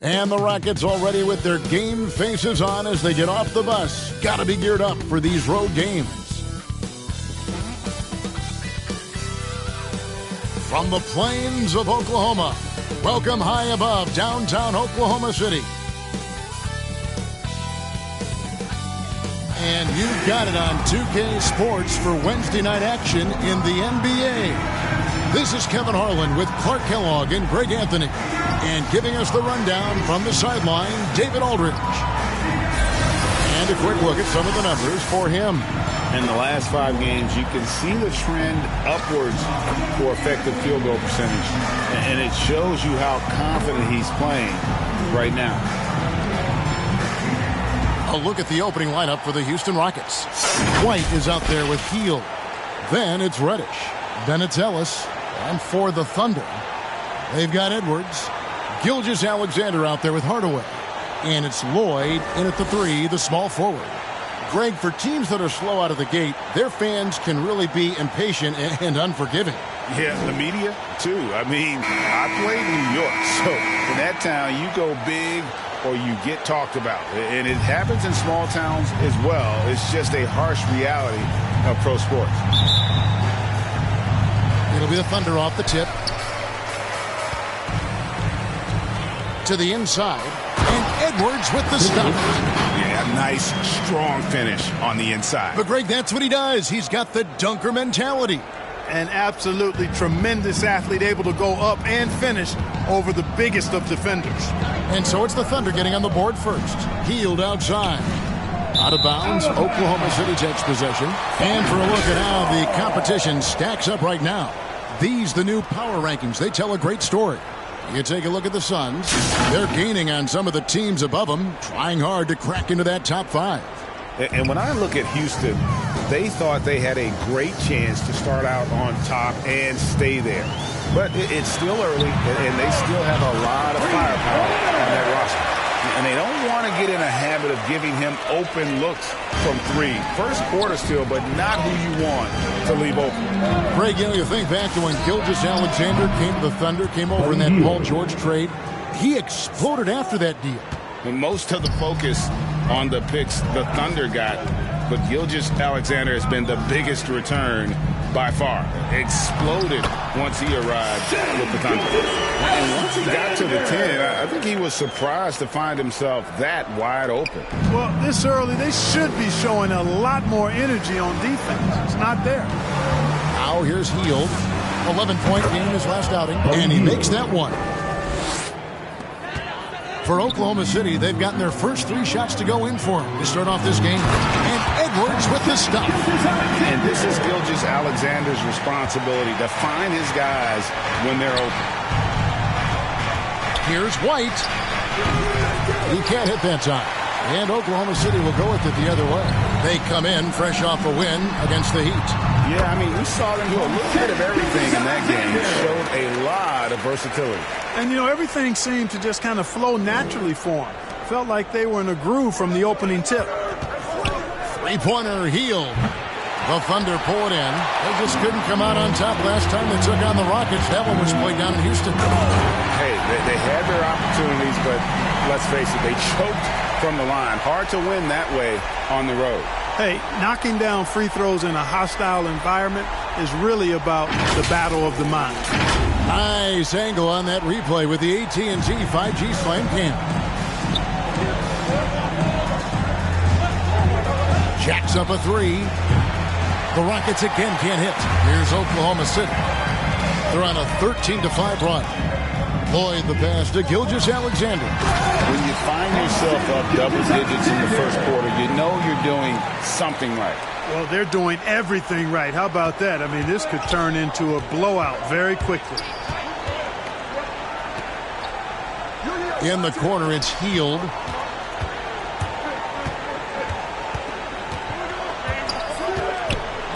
And the Rockets already with their game faces on as they get off the bus. Got to be geared up for these road games. From the plains of Oklahoma, welcome high above downtown Oklahoma City. And you've got it on 2K Sports for Wednesday night action in the NBA. This is Kevin Harlan with Clark Kellogg and Greg Anthony. And giving us the rundown from the sideline, David Aldridge. And a quick look at some of the numbers for him. In the last 5 games, you can see the trend upwards for effective field goal percentage. And it shows you how confident he's playing right now. A look at the opening lineup for the Houston Rockets. White is out there with Hield. Then it's Reddish. Then it's Ellis. And for the Thunder, they've got Edwards. Gilgeous-Alexander out there with Hardaway. And it's Lloyd in at the 3, the small forward. Greg, for teams that are slow out of the gate, their fans can really be impatient and unforgiving. Yeah, the media, too. I mean, I played in New York, so in that town, you go big or you get talked about. And it happens in small towns as well. It's just a harsh reality of pro sports. It'll be the Thunder off the tip. To the inside. And Edwards with the stop. Yeah, nice, strong finish on the inside. But, Greg, that's what he does. He's got the dunker mentality. An absolutely tremendous athlete, able to go up and finish over the biggest of defenders. And so it's the Thunder getting on the board first. Hield outside. Out of bounds, Oklahoma City takes possession. And for a look at how the competition stacks up right now. These, the new power rankings, they tell a great story. You take a look at the Suns. They're gaining on some of the teams above them, trying hard to crack into that top 5. And when I look at Houston, they thought they had a great chance to start out on top and stay there. But it's still early, and they still have a lot of firepower on their roster. And they don't want to get in a habit of giving him open looks from 3. First quarter still, but not who you want to leave open. Greg, you think back to when Gilgeous-Alexander came to the Thunder, came over in that Paul George trade. He exploded after that deal. Most of the focus on the picks the Thunder got, but Gilgeous-Alexander has been the biggest return by far. Exploded once he arrived with the Thunder. And once he got to the 10, I think he was surprised to find himself that wide open. Well, this early, they should be showing a lot more energy on defense. It's not there. Now here's Hield. 11-point game in his last outing, and he makes that one. For Oklahoma City, they've gotten their first 3 shots to go in for him to start off this game. And Edwards with the stop. And this is Gilgeous-Alexander's responsibility to find his guys when they're open. Here's White. He can't hit that time. And Oklahoma City will go with it the other way. They come in fresh off a win against the Heat. Yeah, I mean, we saw them do a little bit of everything in that game. It showed a lot of versatility. And, everything seemed to just kind of flow naturally for them. Felt like they were in a groove from the opening tip. 3-pointer Hield. The Thunder pull it in. They just couldn't come out on top last time they took on the Rockets. That one was played down in Houston. Hey, they had their opportunities, but let's face it, they choked from the line. Hard to win that way on the road. Hey, knocking down free throws in a hostile environment is really about the battle of the mind. Nice angle on that replay with the AT&T 5G Slam Cam. Jacks up a 3. The Rockets again can't hit. Here's Oklahoma City. They're on a 13-5 run. Lloyd the pass to Gilgeous-Alexander. When you find yourself up double digits in the first quarter, you know you're doing something right. Well, they're doing everything right. How about that? I mean, this could turn into a blowout very quickly. In the corner, it's Hield.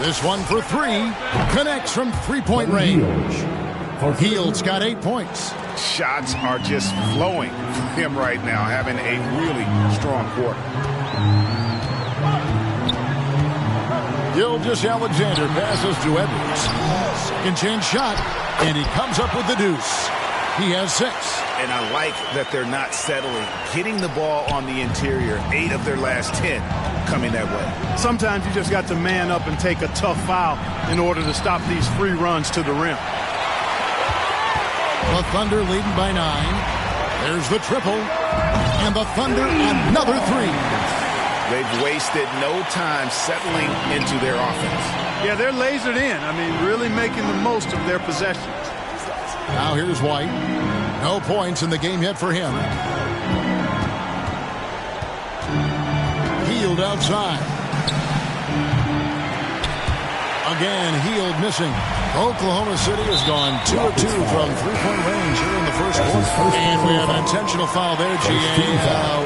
This one for 3. Connects from 3-point range. Hield's got 8 points. Shots are just flowing from him right now, having a really strong quarter. Gilgeous-Alexander passes to Edwards. Second chance shot, and he comes up with the deuce. He has 6. And I like that they're not settling. Getting the ball on the interior, 8 of their last 10 coming that way. Sometimes you just got to man up and take a tough foul in order to stop these free runs to the rim. The Thunder leading by 9. There's the triple. And the Thunder another 3. They've wasted no time settling into their offense. Yeah, they're lasered in. I mean, really making the most of their possessions. Now here's White. No points in the game yet for him. Hield outside. Again, Hield missing. Oklahoma City has gone 2 of 2 from three-point range here in the first quarter. And we have an intentional foul there, GA.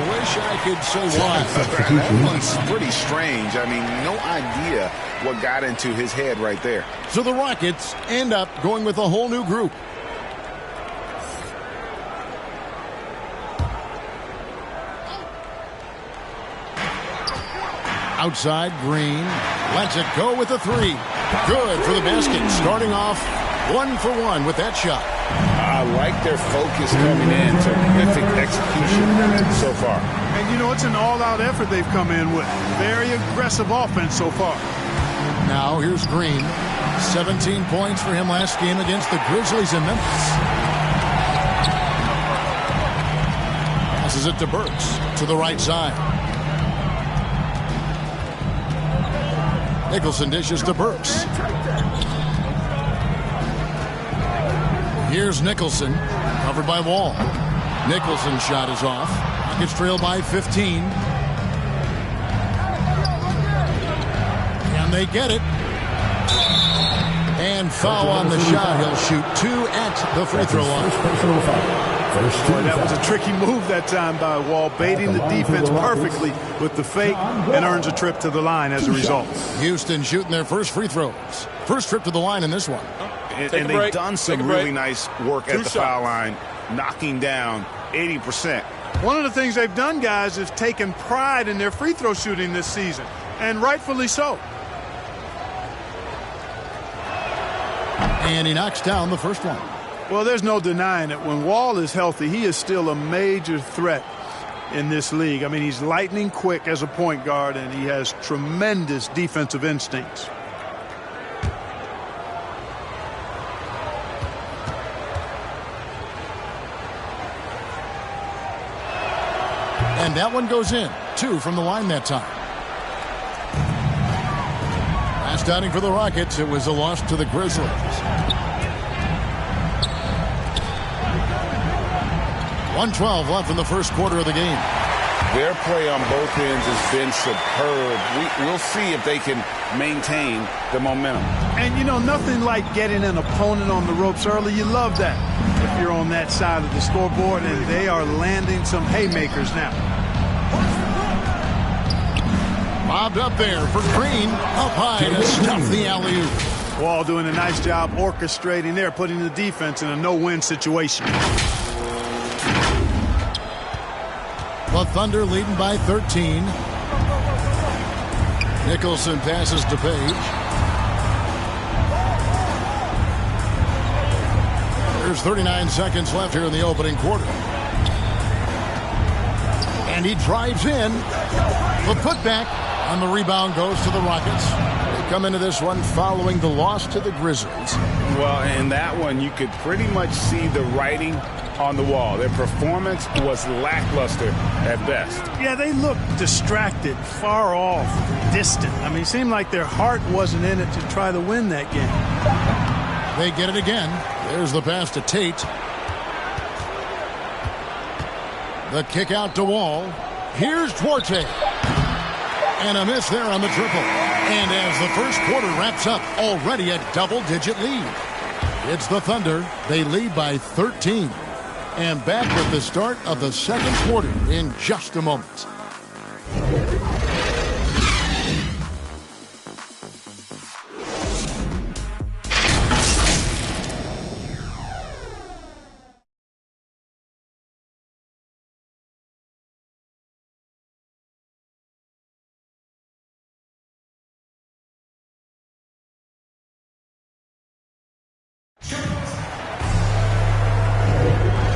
Wish I could say why. That one's pretty strange. I mean, no idea what got into his head right there. So the Rockets end up going with a whole new group. Outside, Green lets it go with a 3. Good for the basket. Starting off 1 for 1 with that shot. I like their focus coming in. Terrific execution so far. And, you know, it's an all-out effort they've come in with. Very aggressive offense so far. Now here's Green. 17 points for him last game against the Grizzlies in Memphis. Passes it to Burks to the right side. Nicholson dishes to Burks. Here's Nicholson, covered by Wall. Nicholson's shot is off. Rockets trail by 15. Can they get it? And foul on the shot. He'll shoot 2 at the free throw line. Boy, that was a tricky move that time by Wall, baiting the defense perfectly with the fake, and earns a trip to the line as a result. Houston shooting their first free throws. First trip to the line in this one. And they've done some really nice work at the foul line, knocking down 80%. One of the things they've done, guys, is taken pride in their free throw shooting this season, and rightfully so. And he knocks down the first one. Well, there's no denying it. When Wall is healthy, he is still a major threat in this league. I mean, he's lightning quick as a point guard, and he has tremendous defensive instincts. And that one goes in. 2 from the line that time. Last outing for the Rockets, it was a loss to the Grizzlies. 1:12 left in the first quarter of the game. Their play on both ends has been superb. We'll see if they can maintain the momentum. And, you know, nothing like getting an opponent on the ropes early. You love that if you're on that side of the scoreboard, and they are landing some haymakers now. Bobbed up there for Green. Up high to stuff the alley-oop. Wall doing a nice job orchestrating there, putting the defense in a no-win situation. The Thunder leading by 13. Nicholson passes to Page. There's 39 seconds left here in the opening quarter. And he drives in. The putback on the rebound goes to the Rockets. They come into this one following the loss to the Grizzlies. Well, in that one, you could pretty much see the writing on the wall. Their performance was lackluster at best. Yeah, they looked distracted, far off, distant. I mean, it seemed like their heart wasn't in it to try to win that game. They get it again. There's the pass to Tate. The kick out to Wall. Here's Duarte. And a miss there on the triple. And as the first quarter wraps up, already a double-digit lead. It's the Thunder. They lead by 13. And back with the start of the second quarter in just a moment.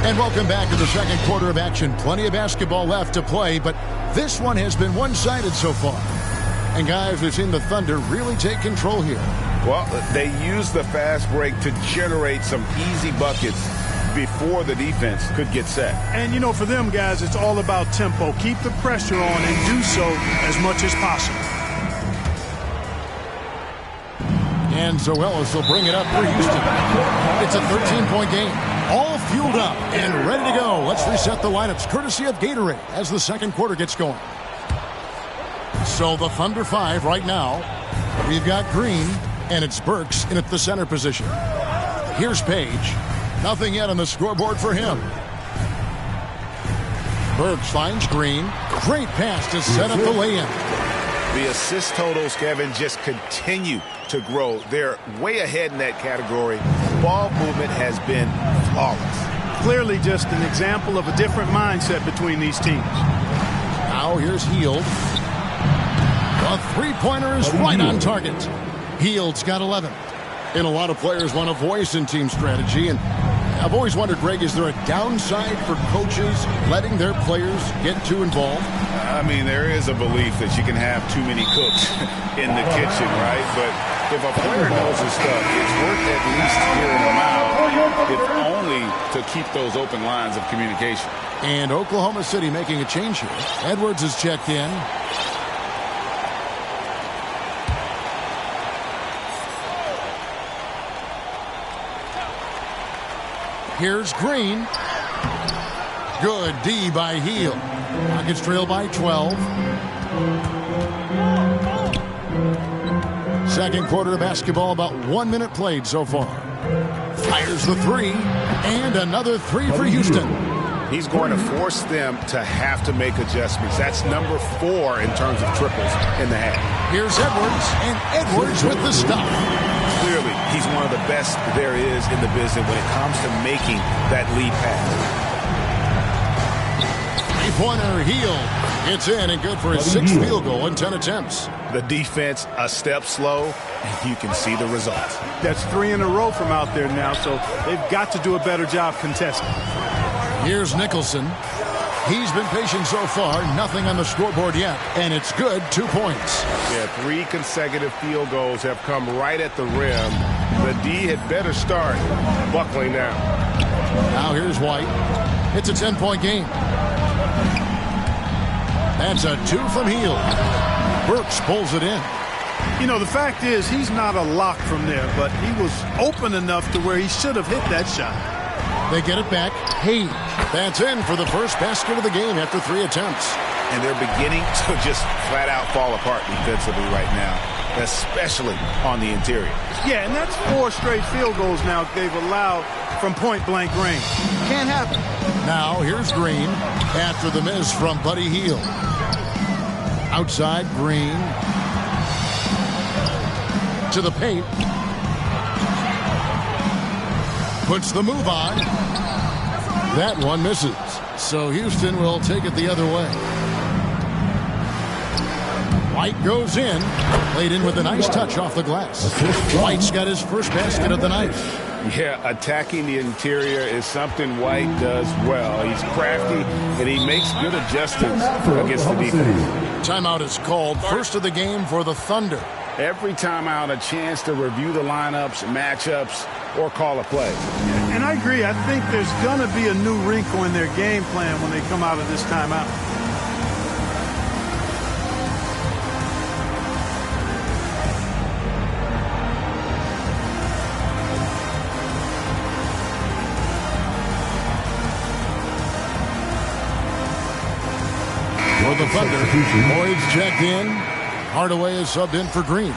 And welcome back to the second quarter of action. Plenty of basketball left to play, but this one has been one-sided so far. And guys, we've seen the Thunder really take control here. Well, they used the fast break to generate some easy buckets before the defense could get set. And, you know, for them, guys, it's all about tempo. Keep the pressure on and do so as much as possible. And Zoelis will bring it up for Houston. It's a 13-point game. All fueled up and ready to go. Let's reset the lineups courtesy of Gatorade as the second quarter gets going. So the Thunder 5 right now. We've got Green, and it's Burks in at the center position. Here's Page. Nothing yet on the scoreboard for him. Burks finds Green. Great pass to set up the lay-in. The assist totals, Kevin, just continue to grow. They're way ahead in that category. Ball movement has been flawless. Clearly just an example of a different mindset between these teams. Now here's Hield. The three-pointer is right on target. Hield's got 11. And a lot of players want a voice in team strategy. And I've always wondered, Greg, is there a downside for coaches letting their players get too involved? I mean, there is a belief that you can have too many cooks in the kitchen, right? But if a player knows his stuff, it's worth at least hearing them out, if only to keep those open lines of communication. And Oklahoma City making a change here. Edwards is checked in. Here's Green. Good D by Hield. Rockets trail by 12. Second quarter of basketball, about 1 minute played so far. Fires the three, and another three for Houston. He's going to force them to have to make adjustments. That's number 4 in terms of triples in the half. Here's Edwards, and Edwards with the stop. Clearly, he's one of the best there is in the business when it comes to making that lead pass. Three-pointer, Hield. It's in and good for his 6th field goal in 10 attempts. The defense a step slow, and you can see the results. That's 3 in a row from out there now, so they've got to do a better job contesting. Here's Nicholson. He's been patient so far. Nothing on the scoreboard yet, and it's good. 2 points. Yeah, 3 consecutive field goals have come right at the rim. The D had better start buckling now. Now here's White. It's a 10-point game. That's a 2 from Hield. Burks pulls it in. You know, the fact is he's not a lock from there, but he was open enough to where he should have hit that shot. They get it back. Page. That's in for the first basket of the game after 3 attempts. And they're beginning to just flat out fall apart defensively right now, especially on the interior. Yeah, and that's 4 straight field goals now they've allowed from point-blank range. Can't happen. Now here's Green after the miss from Buddy Hield. Outside, Green. To the paint. Puts the move on. That one misses. So Houston will take it the other way. White goes in. Played in with a nice touch off the glass. White's got his first basket of the night. Yeah, attacking the interior is something White does well. He's crafty, and he makes good adjustments against the defense. Timeout is called. First of the game for the Thunder. Every timeout, a chance to review the lineups, matchups, or call a play. And I agree. I think there's going to be a new wrinkle in their game plan when they come out of this timeout. For the Thunder, Boyd's checked in. Hardaway is subbed in for Green.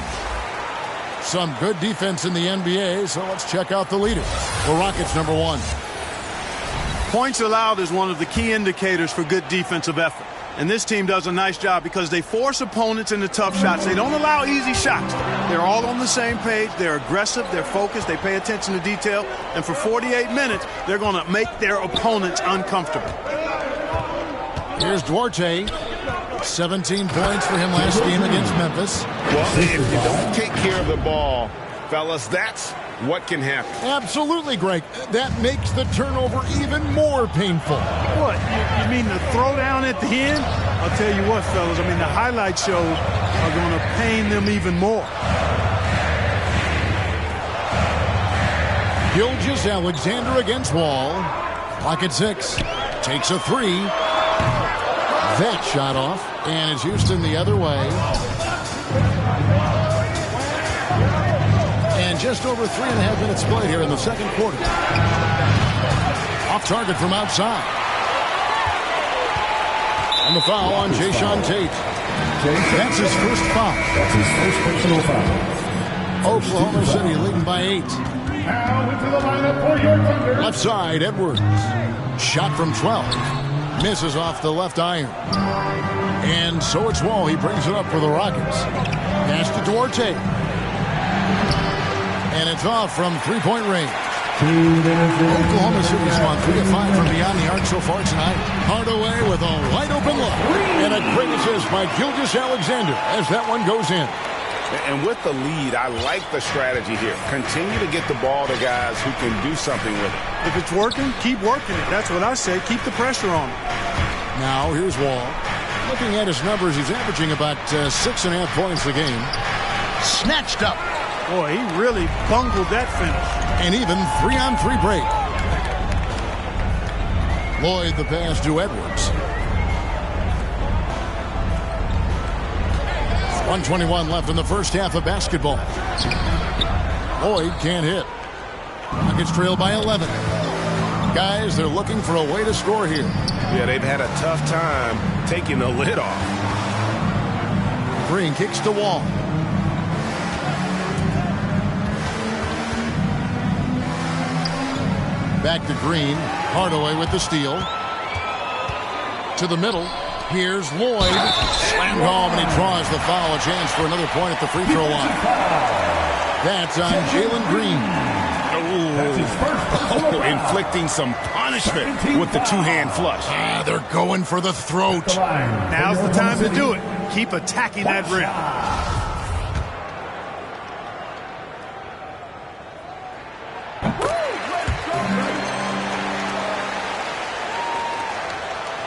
Some good defense in the NBA, so let's check out the leader. The Rockets, number 1. Points allowed is one of the key indicators for good defensive effort. And this team does a nice job because they force opponents into tough shots. They don't allow easy shots. They're all on the same page. They're aggressive. They're focused. They pay attention to detail. And for 48 minutes, they're going to make their opponents uncomfortable. Here's Duarte. 17 points for him last game against Memphis. Well, if you don't take care of the ball, fellas, that's what can happen. Absolutely, Greg. That makes the turnover even more painful. What? You mean the throwdown at the end? I'll tell you what, fellas. I mean, the highlight shows are going to pain them even more. Gilgeous-Alexander against Wall. Clock at 6. Takes a 3. That shot off. And it's Houston the other way. And just over 3.5 minutes played here in the second quarter. Off target from outside. And the foul on Jayshawn Tate. That's his first foul. That's his first personal foul. Oklahoma City leading by 8. Now into the lineup for your Thunder. Left side, Edwards. Shot from 12. Misses off the left iron. And so it's Wall. He brings it up for the Rockets. Pass to Duarte. And it's off from three-point range. Oklahoma City's gone 3 of 5 from beyond the arc so far tonight. Hardaway with a wide-open look. And a great assist by Gilgeous-Alexander as that one goes in. And with the lead, I like the strategy here. Continue to get the ball to guys who can do something with it. If it's working, keep working it. That's what I say. Keep the pressure on him. Now, here's Wall. Looking at his numbers, he's averaging about 6.5 points a game. Snatched up. Boy, he really bungled that finish. And even 3-on-3 break. Lloyd the pass to Edwards. 1:21 left in the first half of basketball. Lloyd can't hit. Rockets trail by 11. Guys, they're looking for a way to score here. Yeah, they've had a tough time taking the lid off. Green kicks to Wall. Back to Green. Hardaway with the steal. To the middle. Here's Lloyd. Slammed home, and he draws the foul. A chance for another point at the free throw line. That's on Jalen Green. Inflicting some punishment with the two-hand flush. They're going for the throat. Now's the time to do it. Keep attacking that rim.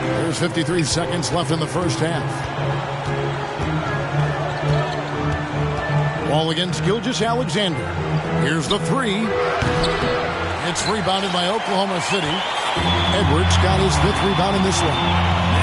There's 53 seconds left in the first half. Wall against Gilgeous-Alexander. Here's the 3. It's rebounded by Oklahoma City. Edwards got his 5th rebound in this one.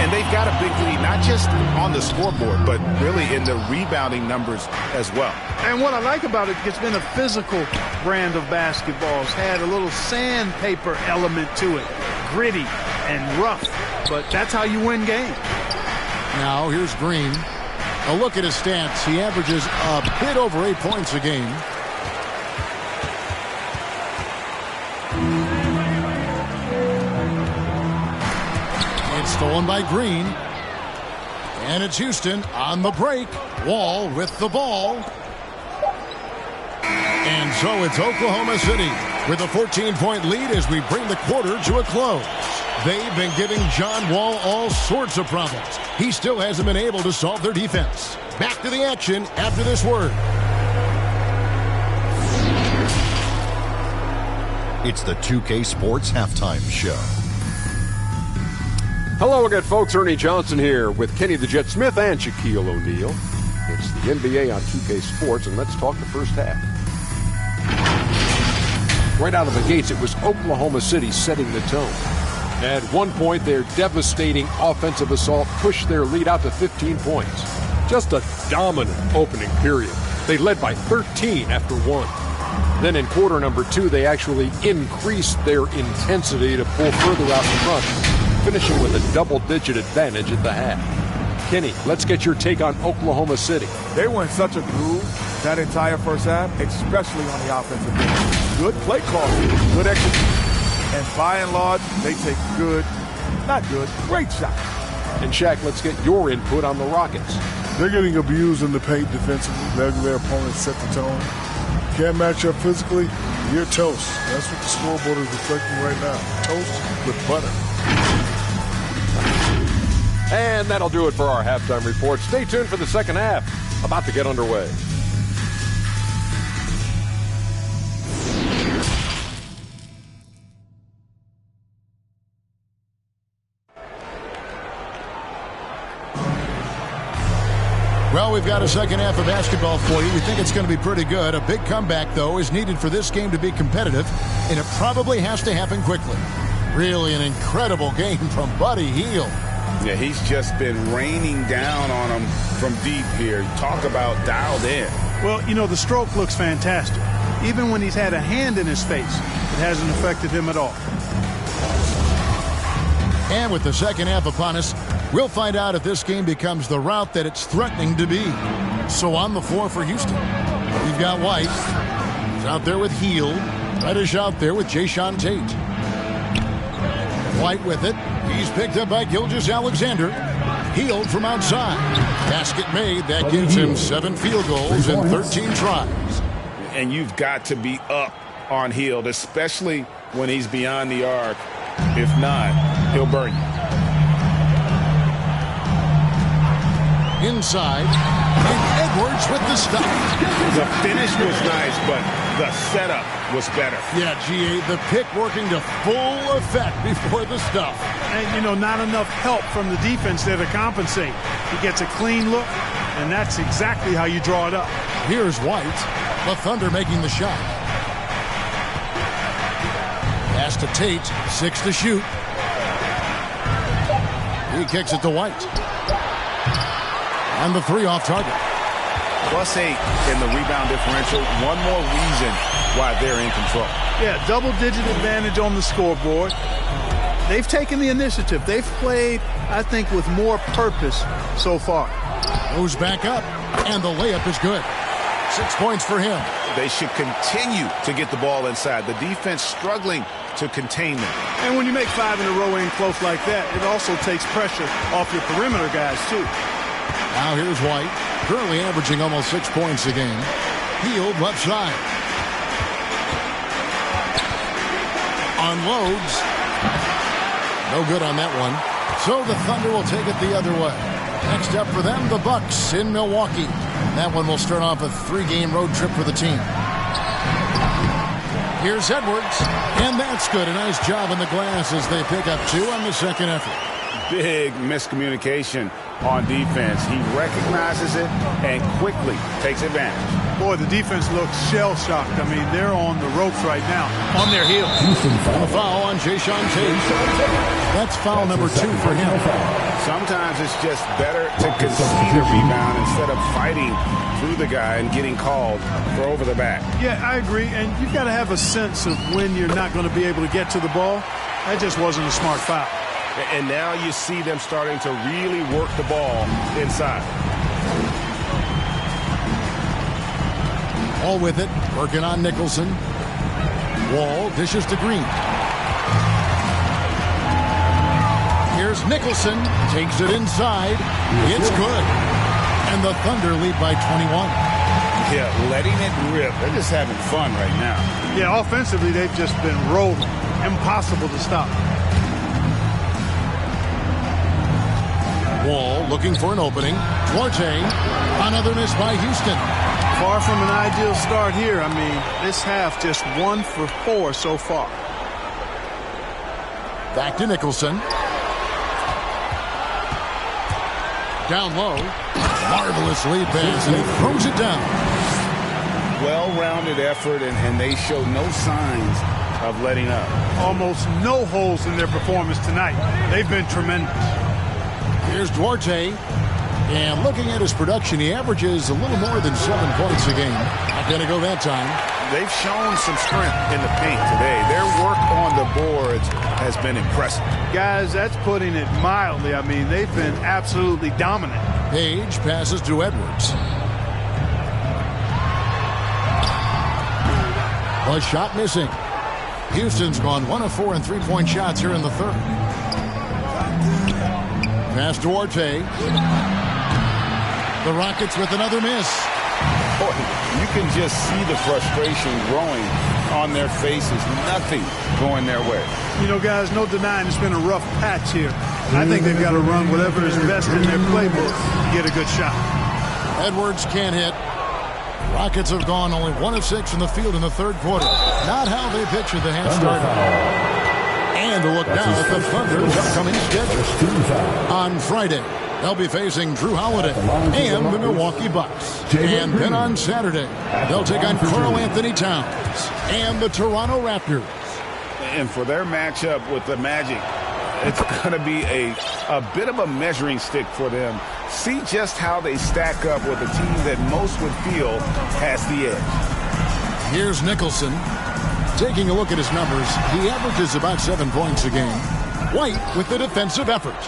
And they've got a big lead, not just on the scoreboard, but really in the rebounding numbers as well. And what I like about it, it's been a physical brand of basketball. It's had a little sandpaper element to it. Gritty and rough, but that's how you win games. Now here's Green. A look at his stats. He averages a bit over 8 points a game. It's stolen by Green. And it's Houston on the break. Wall with the ball. And so it's Oklahoma City with a 14-point lead as we bring the quarter to a close. They've been giving John Wall all sorts of problems. He still hasn't been able to solve their defense. Back to the action after this word. It's the 2K Sports Halftime Show. Hello again, folks. Ernie Johnson here with Kenny the Jet Smith and Shaquille O'Neal. It's the NBA on 2K Sports, and let's talk the first half. Right out of the gates, it was Oklahoma City setting the tone. At one point, their devastating offensive assault pushed their lead out to 15 points. Just a dominant opening period. They led by 13 after one. Then in quarter number 2, they actually increased their intensity to pull further out in front, finishing with a double-digit advantage at the half. Kenny, let's get your take on Oklahoma City. They were in such a groove that entire first half, especially on the offensive end. Good play calling, good execution. And by and large, they take great shots. And Shaq, let's get your input on the Rockets. They're getting abused in the paint defensively, letting their opponents set the tone. Can't match up physically, you're toast. That's what the scoreboard is reflecting right now. Toast with butter. And that'll do it for our halftime report. Stay tuned for the second half. About to get underway. Well, we've got a second half of basketball for you. We think it's going to be pretty good. A big comeback, though, is needed for this game to be competitive, and it probably has to happen quickly. Really an incredible game from Buddy Hield. Yeah, he's just been raining down on him from deep here. Talk about dialed in. Well, you know, the stroke looks fantastic. Even when he's had a hand in his face, it hasn't affected him at all. And with the second half upon us, we'll find out if this game becomes the route that it's threatening to be. So on the floor for Houston, we've got White. He's out there with Hield. Reddish out there with Jayshawn Tate. White with it. He's picked up by Gilgeous-Alexander. Hield from outside. Basket made. That gives him 7 field goals in 13 tries. And you've got to be up on Hield, especially when he's beyond the arc. If not, he'll burn you. Inside, and Edwards with the stop. The finish was nice, but the setup was better. Yeah, GA, the pick working to full effect before the stuff. And, you know, not enough help from the defense there to compensate. He gets a clean look, and that's exactly how you draw it up. Here's White. The Thunder making the shot. Pass to Tate. 6 to shoot. He kicks it to White. And the 3 off target. +8 in the rebound differential. One more reason why they're in control. Yeah, double-digit advantage on the scoreboard. They've taken the initiative. They've played, I think, with more purpose so far. Goes back up, and the layup is good. 6 points for him. They should continue to get the ball inside. The defense struggling to contain them. And when you make 5 in a row in close like that, it also takes pressure off your perimeter guys, too. Now here's White, currently averaging almost 6 points a game. Hield left side. Unloads. No good on that one. So the Thunder will take it the other way. Next up for them, the Bucks in Milwaukee. That one will start off a 3-game road trip for the team. Here's Edwards, and that's good. A nice job in the glass as they pick up 2 on the second effort. Big miscommunication on defense. He recognizes it and quickly takes advantage. Boy, the defense looks shell-shocked. I mean, they're on the ropes right now, on their heels. A foul on Jayshawn Tate. That's foul number 2 for him. Sometimes it's just better to concede a rebound instead of fighting through the guy and getting called for over the back. Yeah, I agree. And you've got to have a sense of when you're not going to be able to get to the ball. That just wasn't a smart foul. And now you see them starting to really work the ball inside. All with it, working on Nicholson. Wall dishes to Green. Here's Nicholson, takes it inside. It's good. And the Thunder lead by 21. Yeah, letting it rip. They're just having fun right now. Yeah, offensively, they've just been rolling. Impossible to stop. Wall looking for an opening. Duarte, another miss by Houston. Far from an ideal start here. I mean, this half just 1 for 4 so far. Back to Nicholson. Down low. Marvelous lead pass, and he throws it down. Well-rounded effort, and they show no signs of letting up. Almost no holes in their performance tonight. They've been tremendous. Here's Duarte. And looking at his production, he averages a little more than 7 points a game. Not going to go that time. They've shown some strength in the paint today. Their work on the boards has been impressive. Guys, that's putting it mildly. I mean, they've been absolutely dominant. Page passes to Edwards. A shot missing. Houston's gone 1 of 4 in 3-point shots here in the third. Pass to Duarte. The Rockets with another miss. Boy, you can just see the frustration growing on their faces. Nothing going their way. You know, guys, no denying it's been a rough patch here. I think they've got to run whatever is best in their playbook to get a good shot. Edwards can't hit. Rockets have gone only 1 of 6 in the field in the third quarter. Not how they pictured the half started. And a look now at the Thunder's upcoming schedule. On Friday, They'll be facing Drew Holiday and the Milwaukee Bucks. And then on Saturday, they'll take on Karl Anthony Towns and the Toronto Raptors. And for their matchup with the Magic, it's going to be a bit of a measuring stick for them. See just how they stack up with a team that most would feel has the edge. Here's Nicholson. Taking a look at his numbers, he averages about 7 points a game. White with the defensive effort.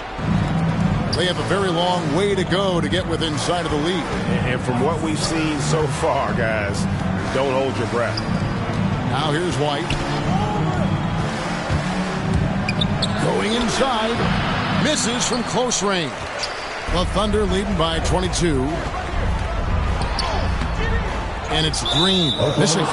They have a very long way to go to get within sight of the lead. And from what we've seen so far, guys, don't hold your breath. Now here's White. Going inside. Misses from close range. The Thunder leading by 22. And it's Green missing.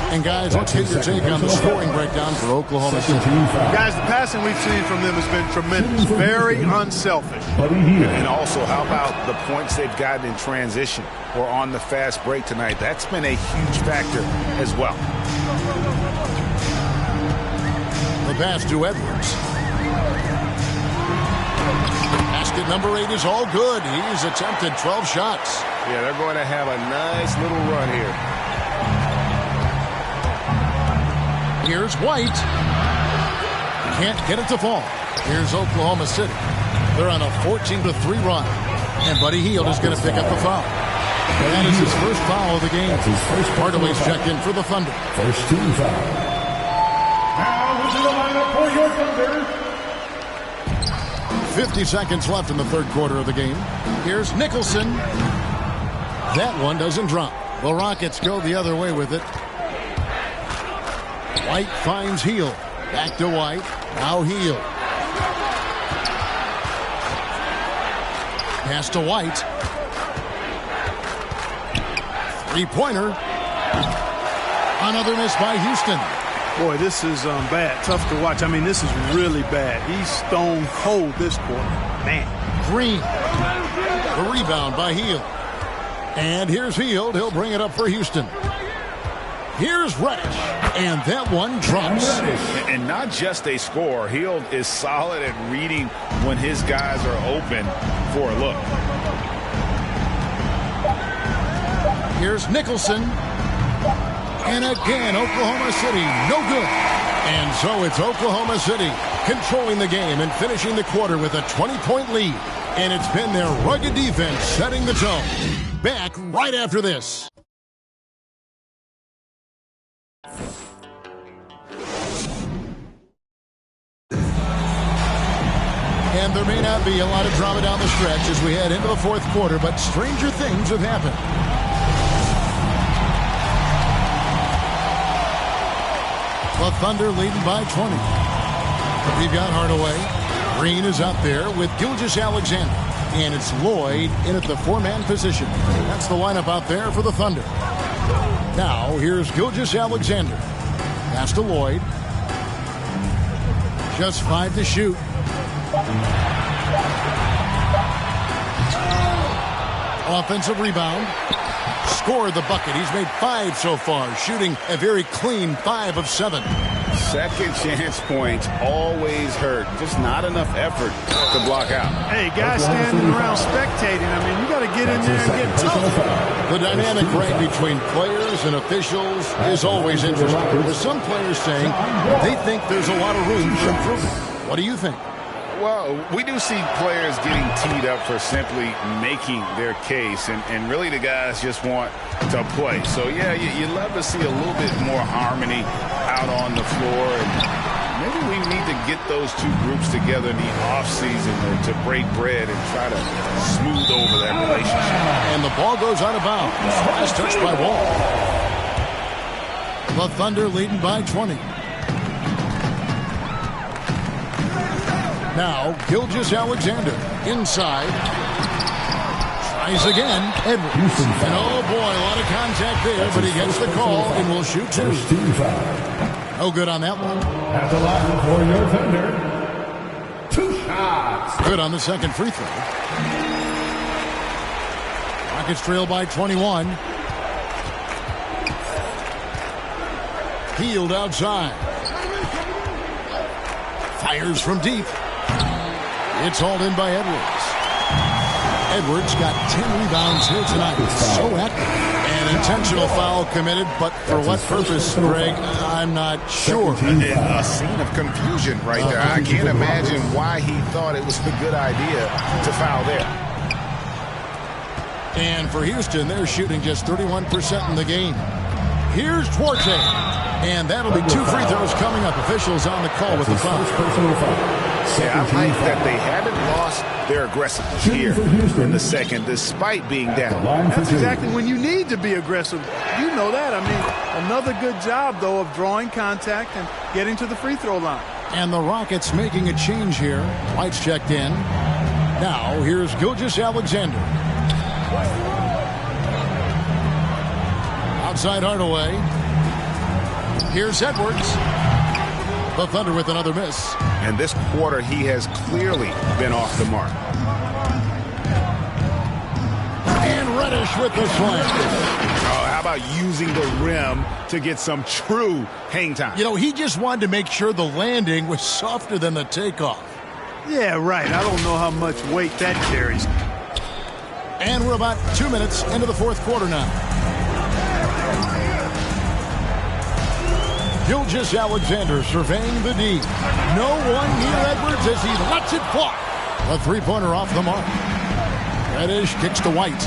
And guys, let's get your take on the scoring breakdown for Oklahoma City. Guys, the passing we've seen from them has been tremendous. Very unselfish. And also, how about the points they've gotten in transition or on the fast break tonight? That's been a huge factor as well. The pass to Edwards. Basket number 8 is all good. He's attempted 12 shots. Yeah, they're going to have a nice little run here. Here's White. Can't get it to fall. Here's Oklahoma City. They're on a 14-3 run. And Buddy Hield is going to pick up the foul. That is his first foul of the game. Hardaway's checked in for the Thunder. First team foul. Now into the lineup for your Thunder. 50 seconds left in the third quarter of the game. Here's Nicholson. That one doesn't drop. The Rockets go the other way with it. White finds Hield. Back to White. Now Hield. Pass to White. Three-pointer. Another miss by Houston. Boy, this is bad. Tough to watch. I mean, this is really bad. He's stone cold this quarter. Man. Green. The rebound by Hield. And here's Hield. He'll bring it up for Houston. Here's Reddish. And that one drops. And not just a score. Hield is solid at reading when his guys are open for a look. Here's Nicholson. And again, Oklahoma City, no good. And so it's Oklahoma City controlling the game and finishing the quarter with a 20-point lead. And it's been their rugged defense setting the tone. Back right after this. And there may not be a lot of drama down the stretch as we head into the fourth quarter, but stranger things have happened. The Thunder leading by 20. We've got Hardaway. Green is out there with Gilgeous-Alexander. And it's Lloyd in at the four-man position. That's the lineup out there for the Thunder. Now, here's Gilgeous-Alexander. Pass to Lloyd. Just 5 to shoot. Offensive rebound. Scored the bucket. He's made 5 so far, shooting a very clean 5 of 7. Second chance points always hurt. Just not enough effort to block out. Hey, guys standing around spectating. I mean, you got to get in there and get tough. The dynamic right between players and officials is always interesting. With some players saying they think there's a lot of room for improvement. What do you think? Well, we do see players getting teed up for simply making their case, and really the guys just want to play. So, yeah, you'd love to see a little bit more harmony out on the floor. And maybe we need to get those two groups together in the offseason to break bread and try to smooth over that relationship. And the ball goes out of bounds. Last touch by Wall. The Thunder leading by 20. Now, Gilgeous-Alexander inside. Tries again. Edwards. And oh boy, a lot of contact there, but he gets the call and will shoot 2. No good on that one. At the line for your Thunder, 2 shots. Good on the second free throw. Rockets trail by 21. Hield outside. Fires from deep. It's hauled in by Edwards. Edwards got 10 rebounds here tonight. So active. An intentional foul committed, but for what purpose, Greg? I'm not sure. A scene of confusion right there. I can't imagine why he thought it was a good idea to foul there. And for Houston, they're shooting just 31% in the game. Here's Duarte. And that'll be 2 free throws coming up. Officials on the call with the foul. Yeah, I like that they haven't lost their aggressiveness here in the second, despite being down. That's exactly when you need to be aggressive. You know that. I mean, another good job, though, of drawing contact and getting to the free throw line. And the Rockets making a change here. White's checked in. Now, here's Gilgeous-Alexander. Outside Hardaway. Here's Edwards. The Thunder with another miss. And this quarter, he has clearly been off the mark. And Reddish with the slam. Oh, how about using the rim to get some true hang time? You know, he just wanted to make sure the landing was softer than the takeoff. Yeah, right. I don't know how much weight that carries. And we're about 2 minutes into the fourth quarter now. Gilgeous-Alexander surveying the D. No one near Edwards as he lets it fly. A three-pointer off the mark. Reddish kicks to White.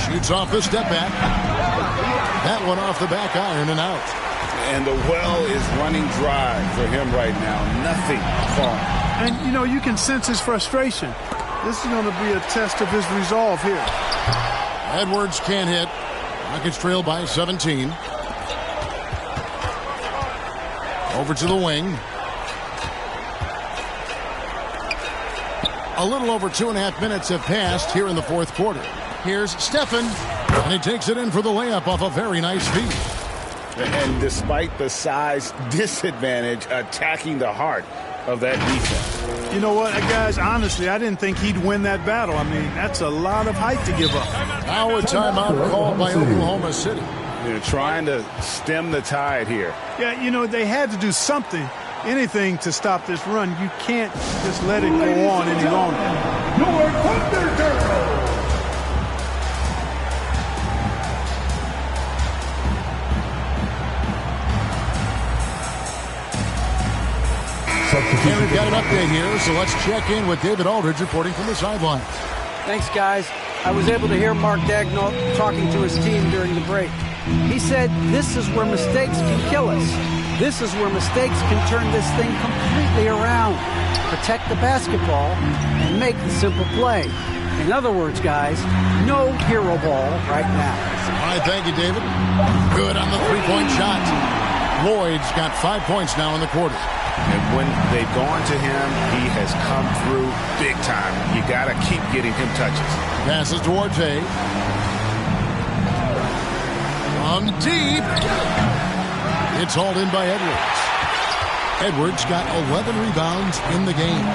Shoots off the step back. That one off the back iron and out. And the well is running dry for him right now. Nothing falling. And, you know, you can sense his frustration. This is going to be a test of his resolve here. Edwards can't hit. Rockets trail by 17. Over to the wing. A little over 2.5 minutes have passed here in the fourth quarter. Here's Stephen, and he takes it in for the layup off a very nice feed. And despite the size disadvantage, attacking the heart of that defense. You know what, guys, honestly, I didn't think he'd win that battle. I mean, that's a lot of height to give up. Now a timeout called by Oklahoma City. They're trying to stem the tide here. Yeah, you know, they had to do something, anything to stop this run. You can't just let it go on any longer. Your Thunder Girl. And we've got an update here, so let's check in with David Aldridge reporting from the sideline. Thanks, guys. I was able to hear Mark Daigneault talking to his team during the break. He said, this is where mistakes can kill us. This is where mistakes can turn this thing completely around. Protect the basketball and make the simple play. In other words, guys, no hero ball right now. All right, thank you, David. Good on the three-point shot. Lloyd's got 5 points now in the quarter. And when they've gone to him, he has come through big time. You got to keep getting him touches. Passes to Duarte. From deep. It's hauled in by Edwards. Edwards got 11 rebounds in the game.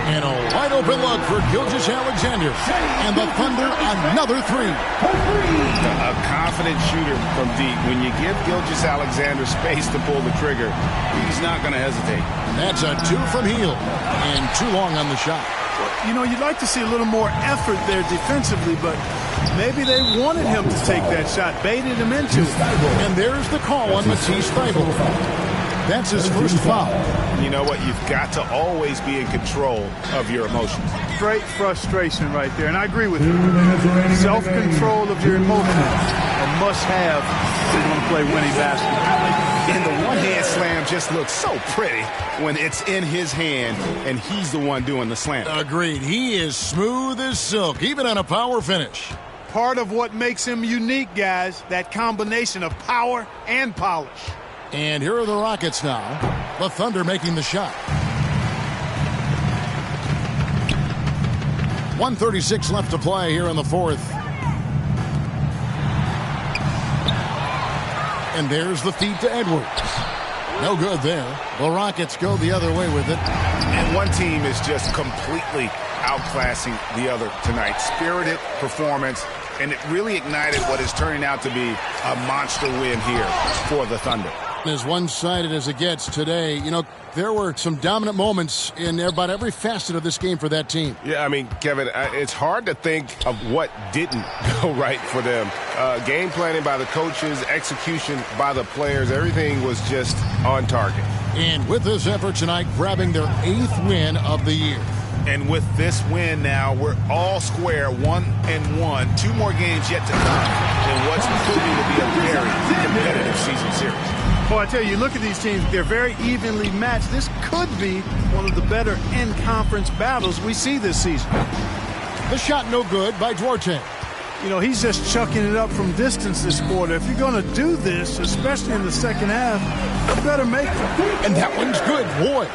And a wide open look for Gilgeous-Alexander. And the Thunder another three. A confident shooter from deep. When you give Gilgeous-Alexander space to pull the trigger, he's not going to hesitate. That's a 2 from Hield. And too long on the shot. You know, you'd like to see a little more effort there defensively, but maybe they wanted him to take that shot, baited him into it. And there's the call on Matisse Thybulle. That's his first foul. You know what? You've got to always be in control of your emotions. Great frustration right there, and I agree with you. Self-control of your emotions, a must-have if you want to play winning basketball. And the one-hand slam just looks so pretty when it's in his hand, and he's the one doing the slam. Agreed. He is smooth as silk, even on a power finish. Part of what makes him unique, guys, that combination of power and polish. And here are the Rockets now. The Thunder making the shot. 1:36 left to play here in the fourth. And there's the feed to Edwards. No good there. The Rockets go the other way with it. And one team is just completely outclassing the other tonight. Spirited performance, and it really ignited what is turning out to be a monster win here for the Thunder. As one-sided as it gets today, you know, there were some dominant moments in about every facet of this game for that team. Yeah, I mean, Kevin, it's hard to think of what didn't go right for them. Game planning by the coaches, execution by the players, everything was just on target. And with this effort tonight, grabbing their 8th win of the year. And with this win now, we're all square, 1-1. 2 more games yet to come in what's proving to be a very competitive season series. Well, I tell you, look at these teams. They're very evenly matched. This could be one of the better in-conference battles we see this season. The shot no good by Duarte. You know, he's just chucking it up from distance this quarter. If you're going to do this, especially in the second half, you better make it. And that one's good. Boy.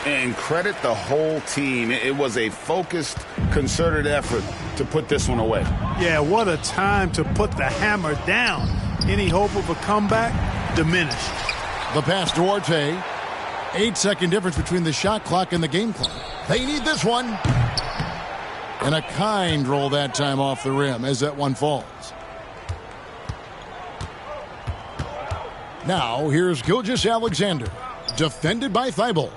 And credit the whole team. It was a focused, concerted effort to put this one away. Yeah, what a time to put the hammer down. Any hope of a comeback? Diminished. The pass to Duarte. 8-second difference between the shot clock and the game clock. They need this one. And a kind roll that time off the rim as that one falls. Now here's Gilgeous-Alexander. Defended by Thibault.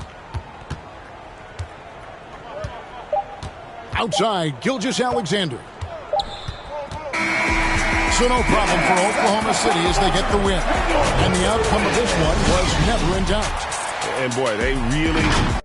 Outside, Gilgeous-Alexander. So no problem for Oklahoma City as they get the win. And the outcome of this one was never in doubt. And boy, they really...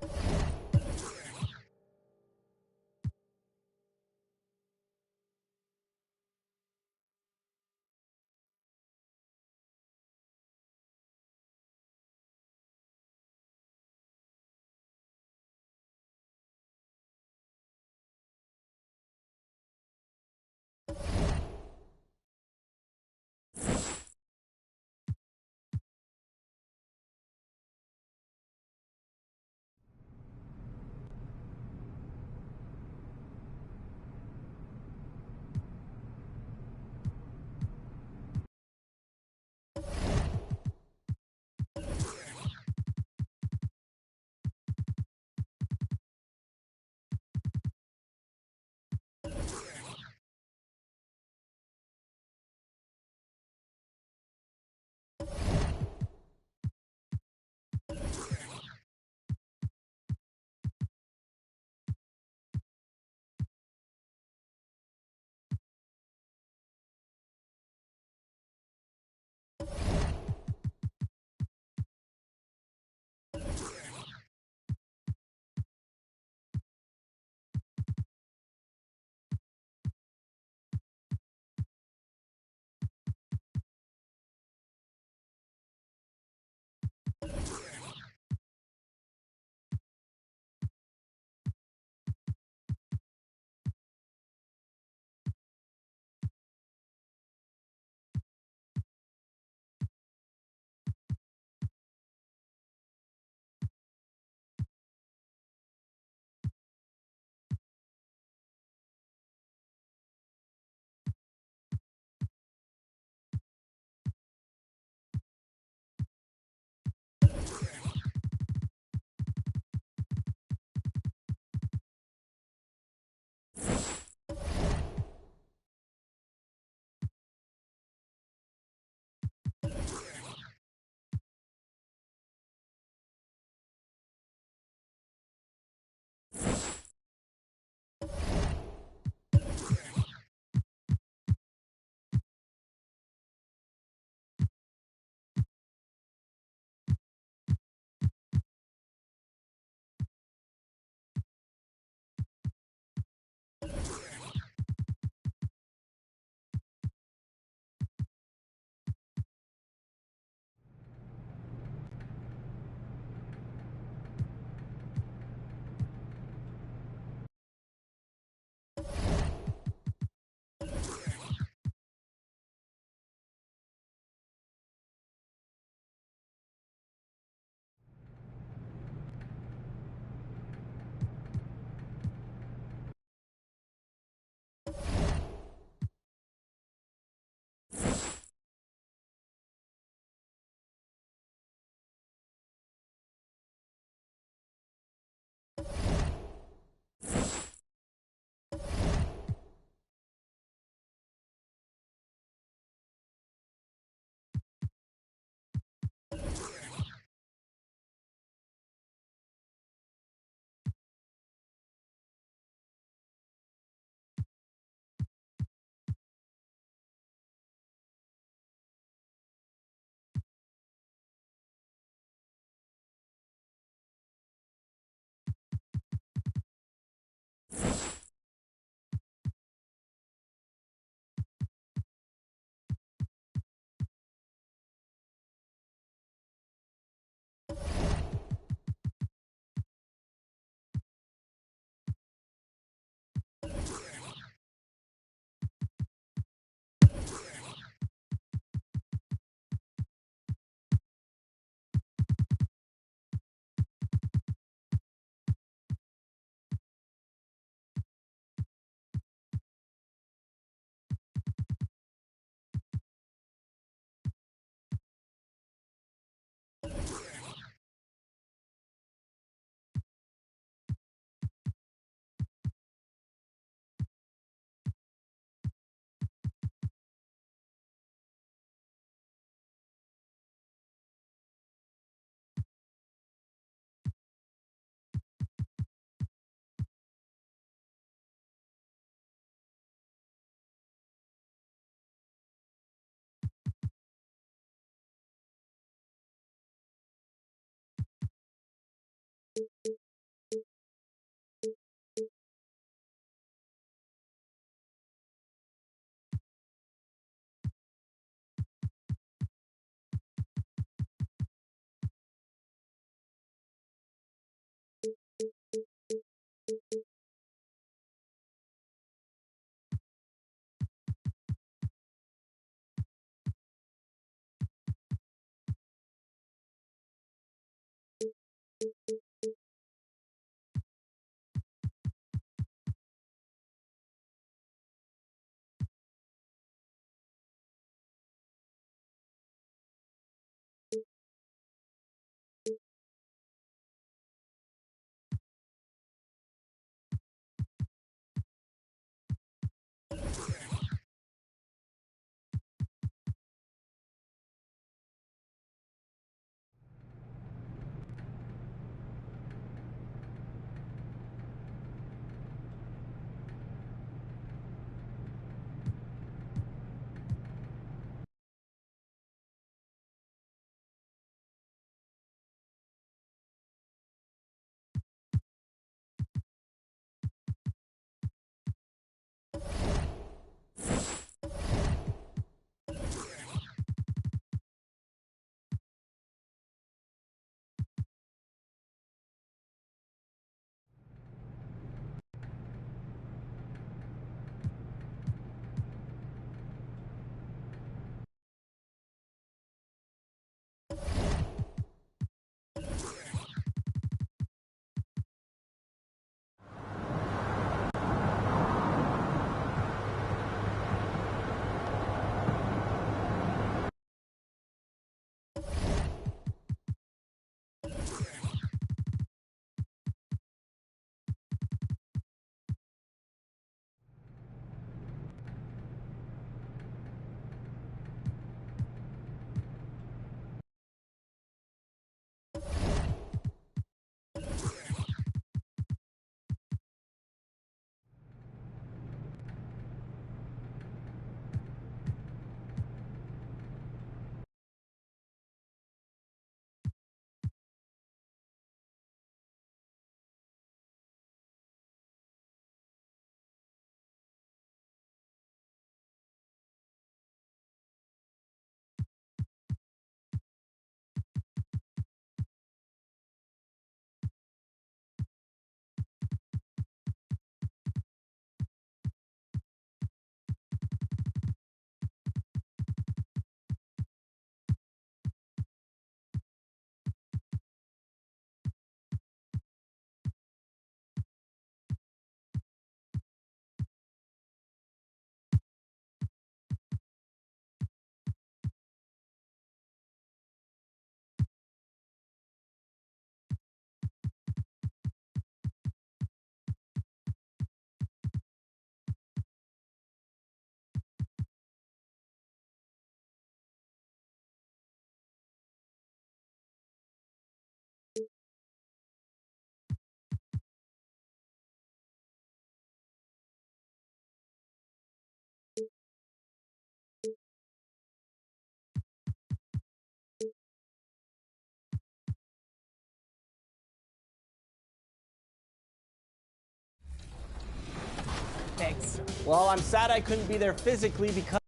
Well, I'm sad I couldn't be there physically because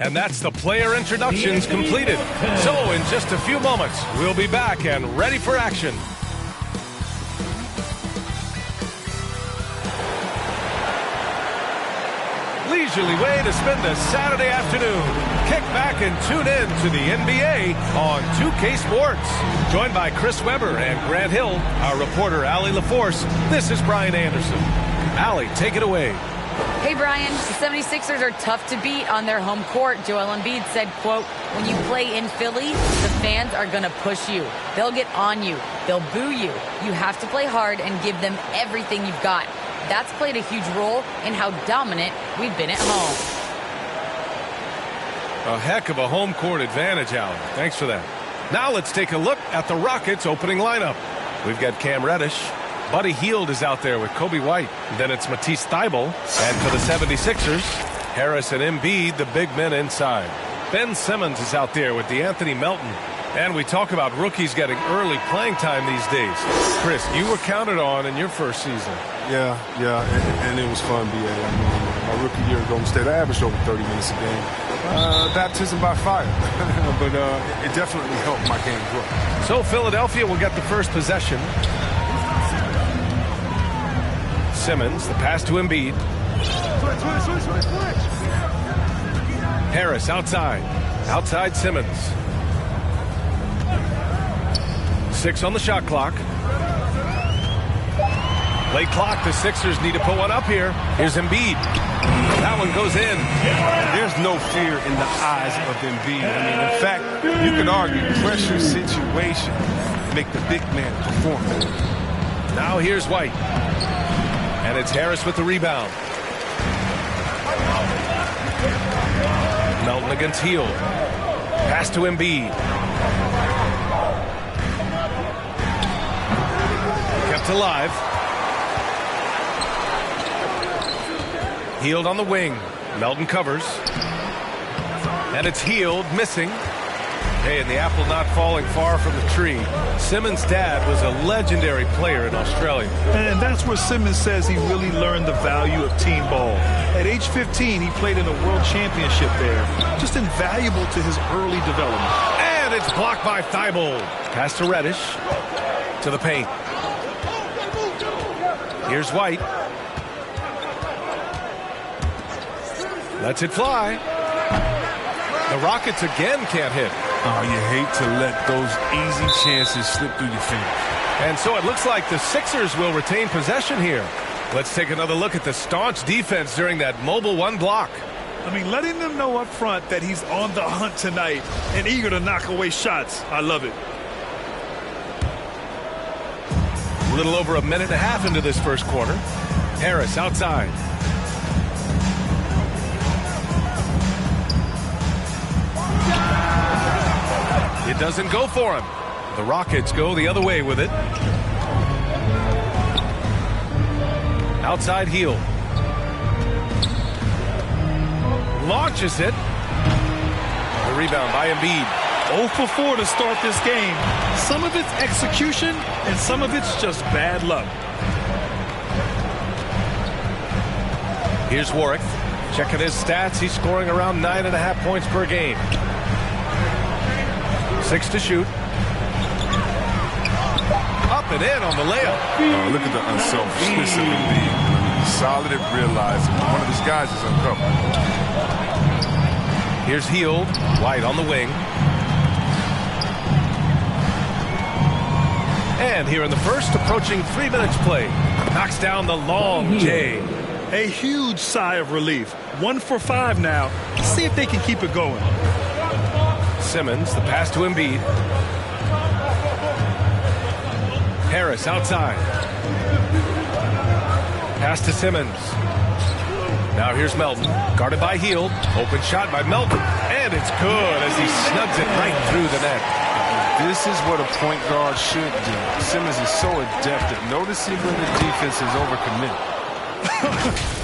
And that's the player introductions completed. So in just a few moments, we'll be back and ready for action. Leisurely way to spend a Saturday afternoon. Kick back and tune in to the NBA on 2K Sports. Joined by Chris Webber and Grant Hill, our reporter Allie LaForce, this is Brian Anderson. Allie, take it away. Hey, Brian. The 76ers are tough to beat on their home court. Joel Embiid said, quote, when you play in Philly, the fans are going to push you. They'll get on you. They'll boo you. You have to play hard and give them everything you've got. That's played a huge role in how dominant we've been at home. A heck of a home court advantage, Allen. Thanks for that. Now let's take a look at the Rockets' opening lineup. We've got Cam Reddish. Buddy Hield is out there with Kobe White. Then it's Matisse Thybulle. And for the 76ers, Harris and Embiid, the big men inside. Ben Simmons is out there with DeAnthony Melton. And we talk about rookies getting early playing time these days. Chris, you were counted on in your first season. Yeah, and it was fun, BA. I mean, my rookie year at Golden State, I averaged over 30 minutes a game. Baptism by fire. But it definitely helped my game grow. So Philadelphia will get the first possession. Simmons, the pass to Embiid. Harris outside. Outside Simmons. 6 on the shot clock. Late clock. The Sixers need to put one up here. Here's Embiid. That one goes in. There's no fear in the eyes of Embiid. I mean, in fact, you could argue pressure situation make the big man perform. Now here's White. And it's Harris with the rebound. Melton against Hield. Pass to Embiid. Kept alive. Hield on the wing. Melton covers. And it's Hield missing. Hey, and the apple not falling far from the tree. Simmons' dad was a legendary player in Australia. And that's where Simmons says he really learned the value of team ball. At age 15, he played in a world championship there. Just invaluable to his early development. And it's blocked by Thybulle. Pass to Reddish. To the paint. Here's White. Lets it fly. The Rockets again can't hit. Oh, you hate to let those easy chances slip through your fingers. And so it looks like the Sixers will retain possession here. Let's take another look at the staunch defense during that mobile one block. I mean, letting them know up front that he's on the hunt tonight and eager to knock away shots. I love it. A little over a minute and a half into this first quarter. Harris outside. It doesn't go for him. The Rockets go the other way with it. Outside Hield. Launches it. The rebound by Embiid. 0 for 4 to start this game. Some of it's execution and some of it's just bad luck. Here's Warwick. Checking his stats. He's scoring around 9.5 points per game. 6 to shoot. Up and in on the layup. Oh, look at the unselfishness of Embiid. Solid at realizing one of his guys is uncovered. Here's Hield. White on the wing. And here in the first, approaching 3 minutes play. Knocks down the long J. A huge sigh of relief. 1 for 5 now. See if they can keep it going. Simmons, the pass to Embiid. Harris outside. Pass to Simmons. Now here's Melton. Guarded by Hield. Open shot by Melton. And it's good as he snugs it right through the net. This is what a point guard should do. Simmons is so adept at noticing when the defense is overcommitted.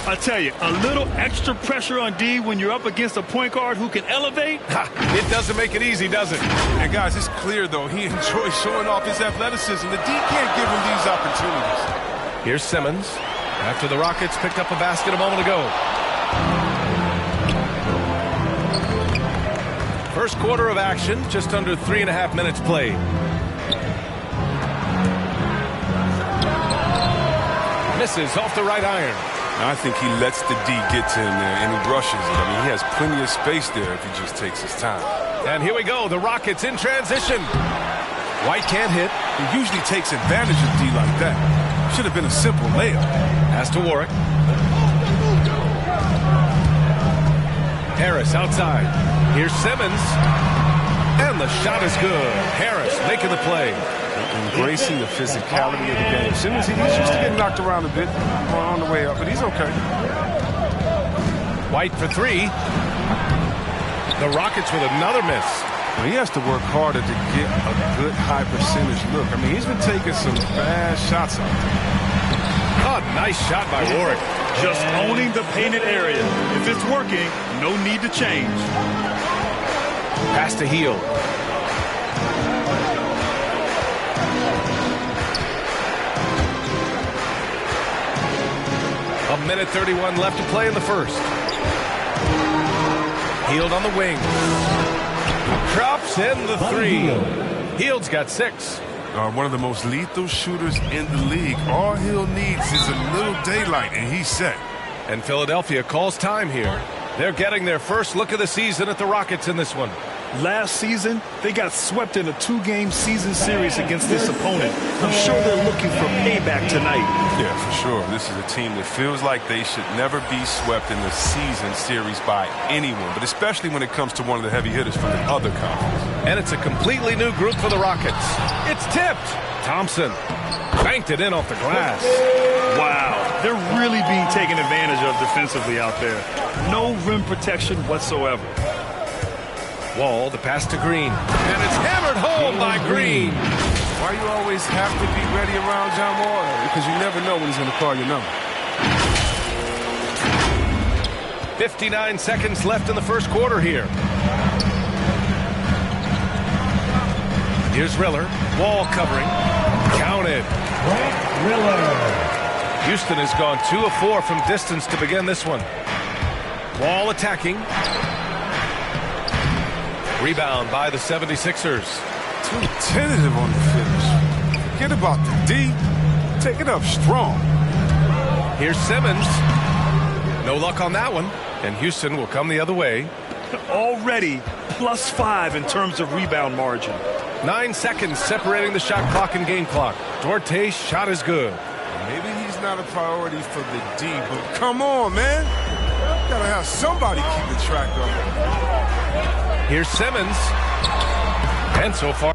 I tell you, a little extra pressure on D when you're up against a point guard who can elevate. It doesn't make it easy, does it? And guys, it's clear, though, he enjoys showing off his athleticism. The D can't give him these opportunities. Here's Simmons. After the Rockets picked up a basket a moment ago. First quarter of action, just under 3.5 minutes played. Misses off the right iron. I think he lets the D get to him there, and he rushes it. I mean, he has plenty of space there if he just takes his time. And here we go, the Rockets in transition. White can't hit. He usually takes advantage of D like that. Should have been a simple layup. Pass to Warwick. Harris outside. Here's Simmons. And the shot is good. Harris making the play. Embracing the physicality of the game. Simmons, he's used to getting knocked around a bit on the way up, but he's okay. White for three. The Rockets with another miss. Well, he has to work harder to get a good high percentage look. I mean, he's been taking some bad shots out there. Oh, nice shot by Warwick. Just owning the painted area. If it's working, no need to change. Pass to Heel. A minute 31 left to play in the first. Healed on the wing. Drops in the three. Heald's got 6. One of the most lethal shooters in the league. All Hill needs is a little daylight, and he's set. And Philadelphia calls time here. They're getting their first look of the season at the Rockets in this one. Last season, they got swept in a 2-game season series against this opponent. I'm sure they're looking for payback tonight. Yeah, for sure. This is a team that feels like they should never be swept in the season series by anyone, but especially when it comes to one of the heavy hitters from the other conference. And it's a completely new group for the Rockets. It's tipped. Thompson banked it in off the glass. Wow, they're really being taken advantage of defensively out there. No rim protection whatsoever. Wall, the pass to Green. And it's hammered home by Green. Why you always have to be ready around John Wall? Because you never know when he's going to call your number. 59 seconds left in the first quarter here. Here's Riller. Wall covering. Counted. Houston has gone 2 of 4 from distance to begin this one. Wall attacking. Rebound by the 76ers. Too tentative on the finish. Forget about the D. Take it up strong. Here's Simmons. No luck on that one. And Houston will come the other way. Already +5 in terms of rebound margin. 9 seconds separating the shot clock and game clock. Duarte's shot is good. Maybe he's not a priority for the D, but come on, man. Gotta have somebody keeping track of it. Here's Simmons. And so far.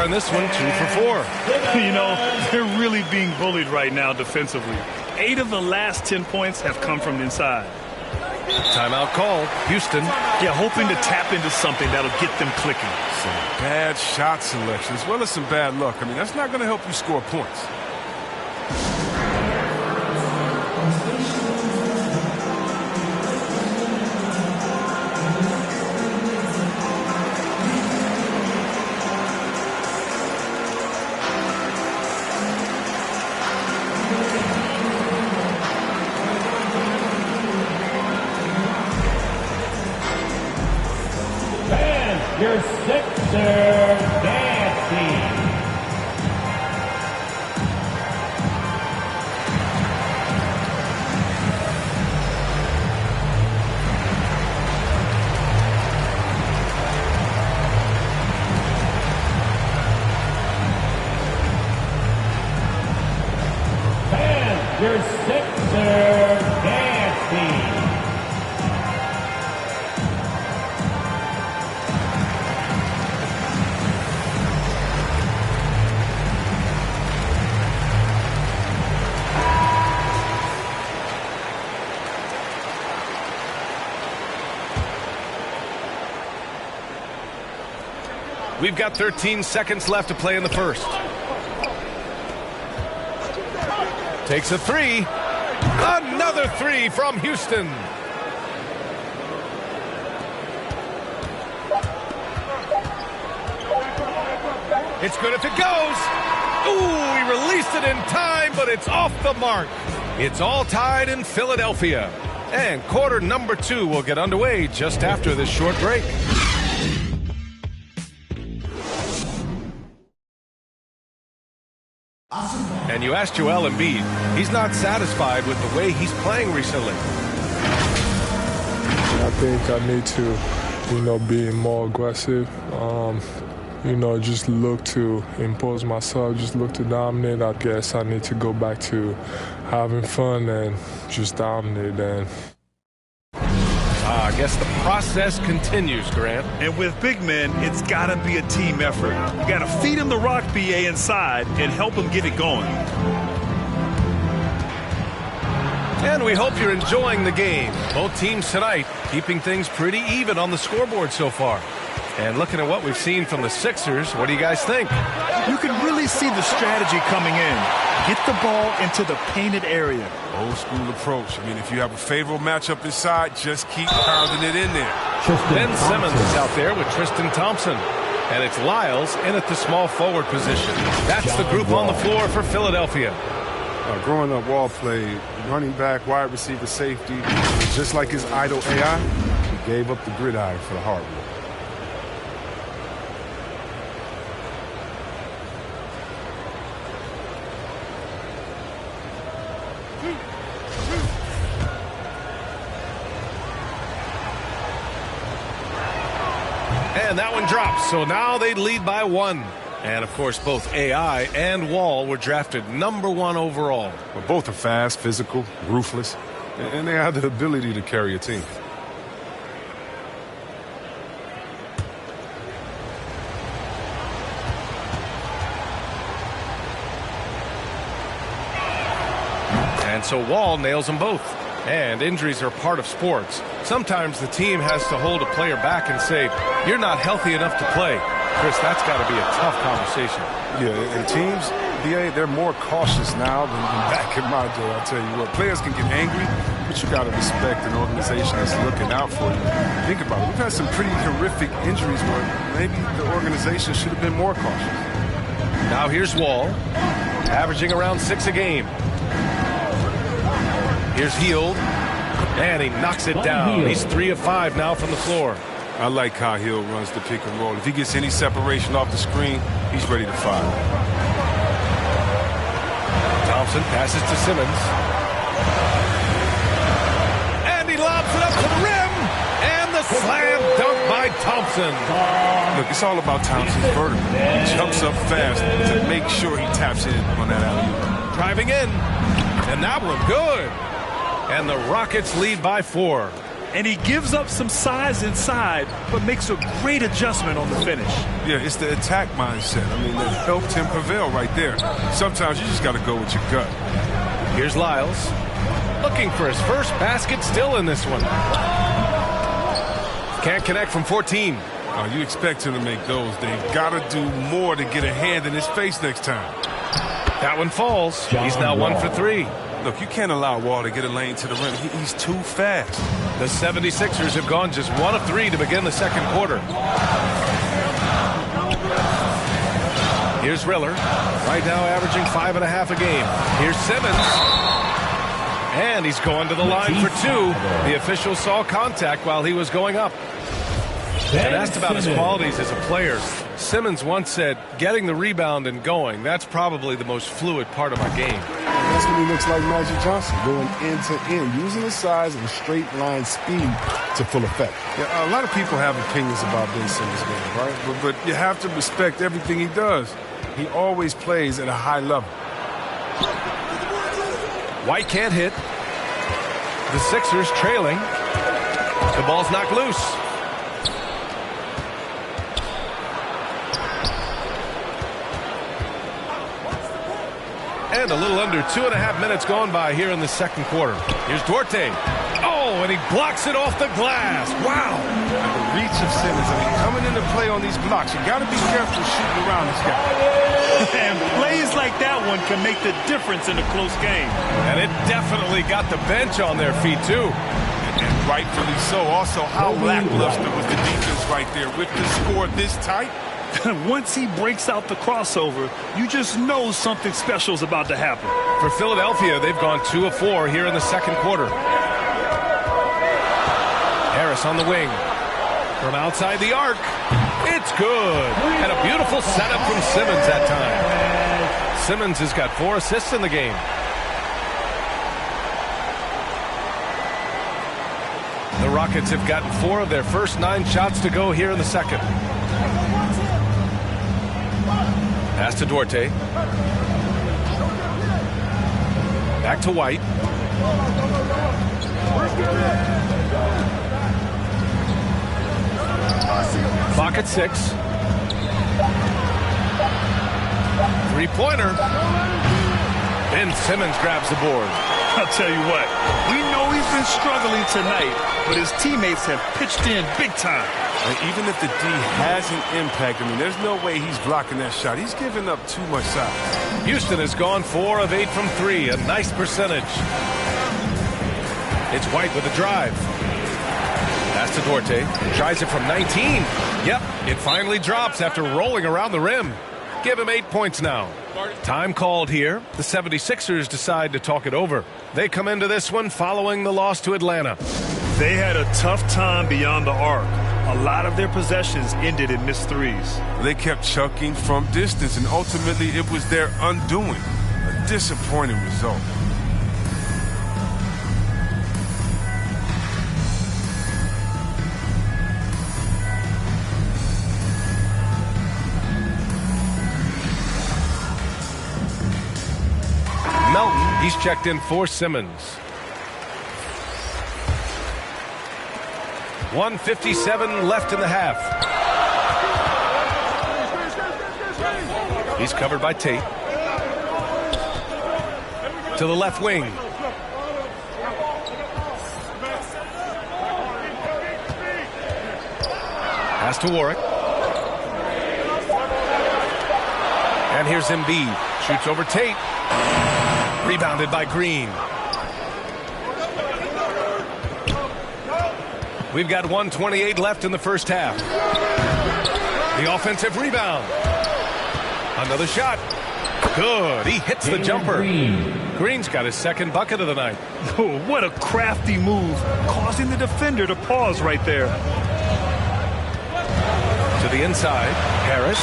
far in this one, 2 for 4. You know, they're really being bullied right now defensively. 8 of the last 10 points have come from inside. Timeout call, Houston. Yeah, hoping to tap into something that'll get them clicking. Some bad shot selection as well as some bad luck. I mean, that's not going to help you score points. Your Sixers dancing. And your Sixers dancing. We've got 13 seconds left to play in the first. Takes a 3. Another 3 from Houston. It's good if it goes. Ooh, he released it in time, but it's off the mark. It's all tied in Philadelphia. And quarter number 2 will get underway just after this short break. And you asked Joel Embiid. He's not satisfied with the way he's playing recently. I think I need to, be more aggressive. Just look to impose myself, just look to dominate. I guess I need to go back to having fun and just dominate. And I guess the process continues, Grant. And with big men, it's got to be a team effort. You got to feed him the rock, BA, inside and help him get it going. And we hope you're enjoying the game. Both teams tonight keeping things pretty even on the scoreboard so far. And looking at what we've seen from the Sixers, what do you guys think? You can really see the strategy coming in. Get the ball into the painted area. Old school approach. I mean, if you have a favorable matchup inside, just keep pounding it in there. Ben Simmons is out there with Tristan Thompson. And it's Lyles in at the small forward position. That's the group on the floor for Philadelphia. Growing up, Wall played running back, wide receiver, safety. Just like his idol AI, he gave up the gridiron for the hardwood. And that one drops, so now they lead by 1. And, of course, both AI and Wall were drafted #1 overall. Well, both are fast, physical, ruthless, and they have the ability to carry a team. And so Wall nails them both. And injuries are part of sports. Sometimes the team has to hold a player back and say, you're not healthy enough to play. Chris, that's got to be a tough conversation. Yeah, and teams, they're more cautious now than back in my day. I'll tell you what, players can get angry, but you got to respect an organization that's looking out for you. Think about it. We've had some pretty horrific injuries where maybe the organization should have been more cautious. Now here's Wall, averaging around 6 a game. Here's Hield, and he knocks it down. He's 3 of 5 now from the floor. I like how Hill runs the pick and roll. If he gets any separation off the screen, he's ready to fire. Thompson passes to Simmons. And he lobs it up to the rim. And the slam dunk by Thompson. Look, it's all about Thompson's vertical. He jumps up fast to make sure he taps in on that alley-oop. Driving in. And that one good. And the Rockets lead by 4. And he gives up some size inside, but makes a great adjustment on the finish. Yeah, it's the attack mindset. I mean, that helped him prevail right there. Sometimes you just got to go with your gut. Here's Lyles. Looking for his first basket, still in this one. Can't connect from 14. You expect him to make those. They've got to do more to get a hand in his face next time. That one falls. He's now 1 for 3. Look, you can't allow Wall to get a lane to the rim. He's too fast. The 76ers have gone just 1 of 3 to begin the second quarter. Here's Riller. Right now averaging 5.5 a game. Here's Simmons. And he's going to the line for 2. The official saw contact while he was going up. And asked about his qualities as a player, Simmons once said, getting the rebound and going, that's probably the most fluid part of my game. That's when he looks like Magic Johnson, going end to end, using his size and straight line speed to full effect. Yeah, a lot of people have opinions about Ben Simmons' game, right? But you have to respect everything he does. He always plays at a high level. White can't hit. The Sixers trailing. The ball's knocked loose. And a little under 2.5 minutes gone by here in the second quarter. Here's Duarte. Oh, and he blocks it off the glass. Wow. And the reach of Simmons, I mean, coming into play on these blocks, you got to be careful shooting around this guy. And plays like that one can make the difference in a close game. And it definitely got the bench on their feet, too. And rightfully so. Also, how lackluster was the defense right there with the score this tight? Once he breaks out the crossover, you just know something special is about to happen. For Philadelphia, they've gone 2 of 4 here in the second quarter. Harris on the wing. From outside the arc. It's good. And a beautiful setup from Simmons that time. Simmons has got 4 assists in the game. The Rockets have gotten 4 of their first 9 shots to go here in the second. Pass to Duarte. Back to White. Clock at 6. 3-pointer. Ben Simmons grabs the board. I'll tell you what, we know he's been struggling tonight, but his teammates have pitched in big time. And even if the D has an impact, I mean, there's no way he's blocking that shot. He's giving up too much size. Houston has gone 4 of 8 from 3, a nice percentage. It's White with a drive. Pass to Duarte. Tries it from 19. Yep, it finally drops after rolling around the rim. Give him 8 points now. Time called here. The 76ers decide to talk it over. They come into this one following the loss to Atlanta. They had a tough time beyond the arc. A lot of their possessions ended in missed threes. They kept chucking from distance, and ultimately it was their undoing. A disappointing result. Melton, he's checked in for Simmons. 1:57 left in the half. He's covered by Tate. To the left wing. Pass to Warwick. And here's Embiid. Shoots over Tate. Rebounded by Green. We've got 1:28 left in the first half. The offensive rebound. Another shot. Good. He hits the jumper. Green's got his second bucket of the night. Oh, what a crafty move, causing the defender to pause right there. To the inside. Harris.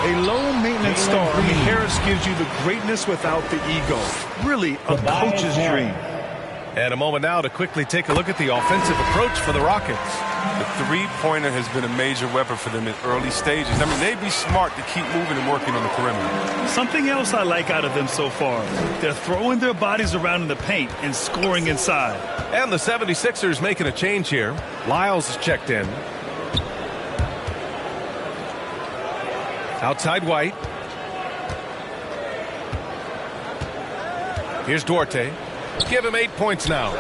A low-maintenance star. I mean, Harris gives you the greatness without the ego. Really a coach's dream. And a moment now to quickly take a look at the offensive approach for the Rockets. The three-pointer has been a major weapon for them in early stages. I mean, they'd be smart to keep moving and working on the perimeter. Something else I like out of them so far. They're throwing their bodies around in the paint and scoring inside. And the 76ers making a change here. Lyles is checked in. Outside White. Here's Duarte. Give him 8 points now.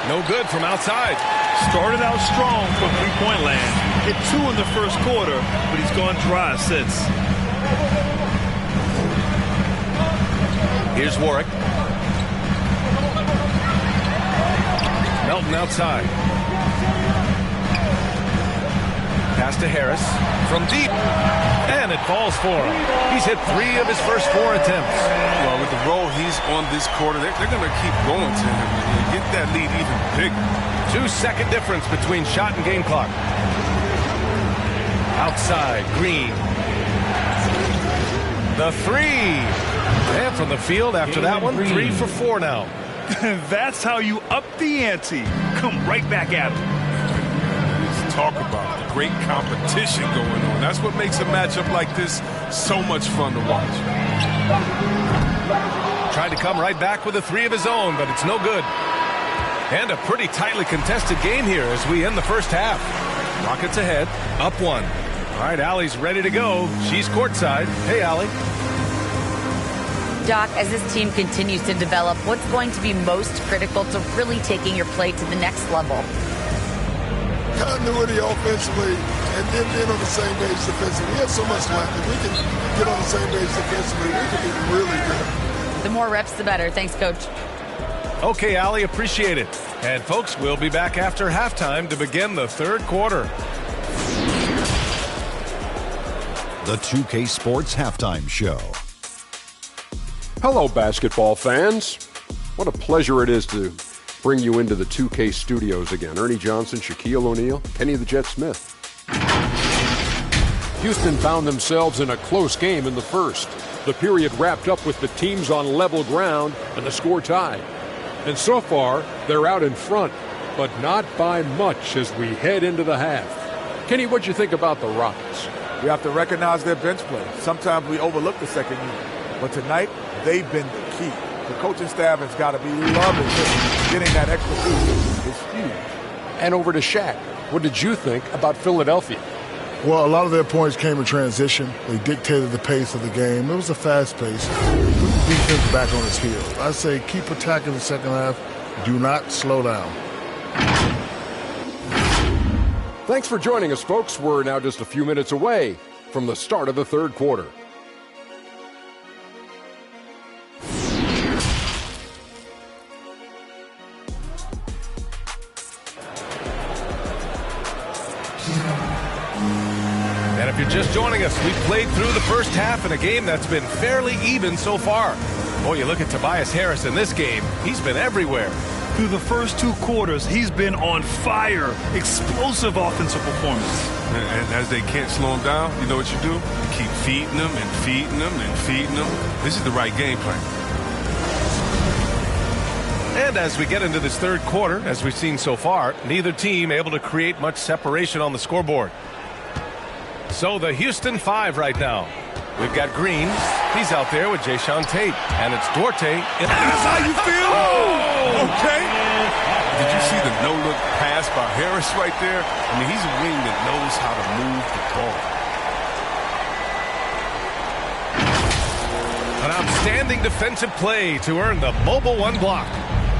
No good from outside. Started out strong from three-point land. Hit 2 in the first quarter, but he's gone dry since. Here's Warwick. Melton outside. Pass to Harris from deep. And it falls for him. He's hit 3 of his first 4 attempts. Well, with the role he's on this quarter, they're going to keep going to him and get that lead even bigger. 2-second difference between shot and game clock. Outside, Green. The 3. And from the field after that one, 3 for 4 now. That's how you up the ante. Come right back at him. Let's talk about the great competition going on. That's what makes a matchup like this so much fun to watch. Tried to come right back with a 3 of his own, but it's no good. And a pretty tightly contested game here as we end the first half. Rockets ahead, up 1. All right, Allie's ready to go. She's courtside. Hey, Allie. Doc, as this team continues to develop, what's going to be most critical to really taking your play to the next level? Continuity offensively and then being on the same page defensively. We have so much left. If we can get on the same page defensively, we can be really good. The more reps, the better. Thanks, Coach. Okay, Allie, appreciate it. And folks, we'll be back after halftime to begin the third quarter. The 2K Sports Halftime Show. Hello, basketball fans. What a pleasure it is to bring you into the 2K studios again. Ernie Johnson, Shaquille O'Neal, Kenny the Jet Smith. Houston found themselves in a close game in the first. The period wrapped up with the teams on level ground and the score tied. And so far, they're out in front, but not by much as we head into the half. Kenny, what'd you think about the Rockets? We have to recognize their bench play. Sometimes we overlook the second unit. But tonight, they've been the key. The coaching staff has got to be loving this. Getting that extra boost is huge. And over to Shaq. What did you think about Philadelphia? Well, a lot of their points came in transition. They dictated the pace of the game. It was a fast pace. Put the defense back on its heels. I say keep attacking the second half. Do not slow down. Thanks for joining us, folks. We're now just a few minutes away from the start of the third quarter. And if you're just joining us, we've played through the first half in a game that's been fairly even so far. Boy, you look at Tobias Harris in this game, he's been everywhere. Through the first 2 quarters, he's been on fire. Explosive offensive performance. And as they can't slow him down, you know what you do? You keep feeding them and feeding them and feeding them. This is the right game plan. And as we get into this third quarter, as we've seen so far, neither team able to create much separation on the scoreboard. So the Houston 5 right now. We've got Green. He's out there with Jayshawn Tate. And it's Duarte. That's how you feel? Oh, okay. Did you see the no-look pass by Harris right there? I mean, he's a wing that knows how to move the ball. An outstanding defensive play to earn the mobile 1 block.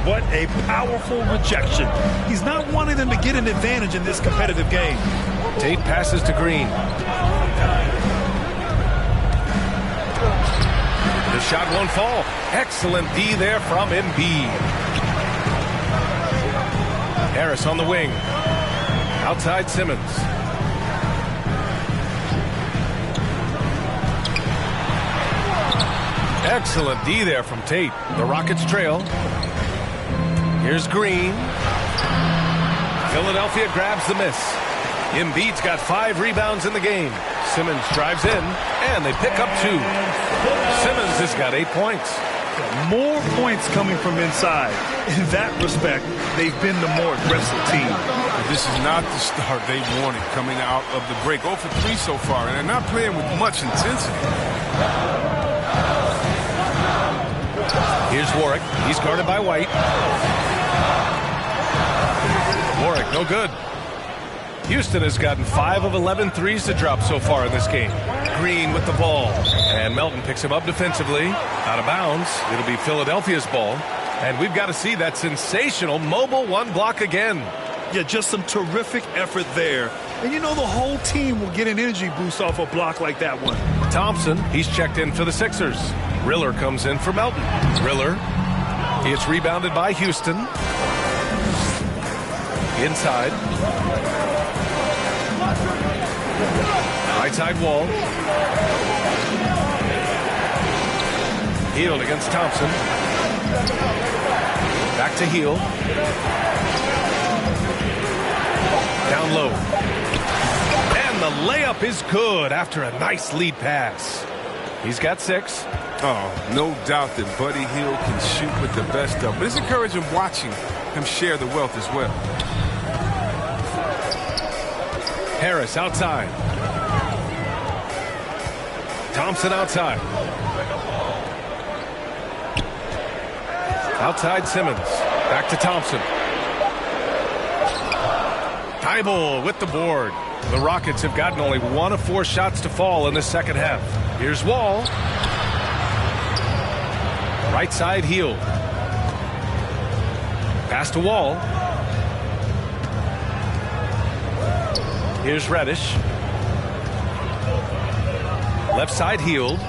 What a powerful rejection. He's not wanting them to get an advantage in this competitive game. Tate passes to Green. The shot won't fall. Excellent D there from Embiid. Harris on the wing. Outside Simmons. Excellent D there from Tate. The Rockets trail. Here's Green. Philadelphia grabs the miss. Embiid's got 5 rebounds in the game. Simmons drives in, and they pick up 2. Simmons has got 8 points. More points coming from inside. In that respect, they've been the more aggressive team. This is not the start they wanted coming out of the break. 0 for 3 so far, and they're not playing with much intensity. Here's Warwick. He's guarded by White. Warwick, no good. Houston has gotten 5 of 11 threes to drop so far in this game. Green with the ball. And Melton picks him up defensively. Out of bounds. It'll be Philadelphia's ball. And we've got to see that sensational mobile one block again. Yeah, just some terrific effort there. And you know the whole team will get an energy boost off a block like that one. Thompson, he's checked in for the Sixers. Riller comes in for Melton. Riller, it's rebounded by Houston. Inside. Right side wall. Hield against Thompson. Back to Hield. Down low. And the layup is good after a nice lead pass. He's got 6. Oh, no doubt that Buddy Hield can shoot with the best of them. But it's encouraging watching him share the wealth as well. Harris outside. Thompson outside. Outside Simmons. Back to Thompson. Thibault with the board. The Rockets have gotten only 1 of 4 shots to fall in the second half. Here's Wall. Right side Hield. Pass to Wall. Here's Reddish. Left side Hield.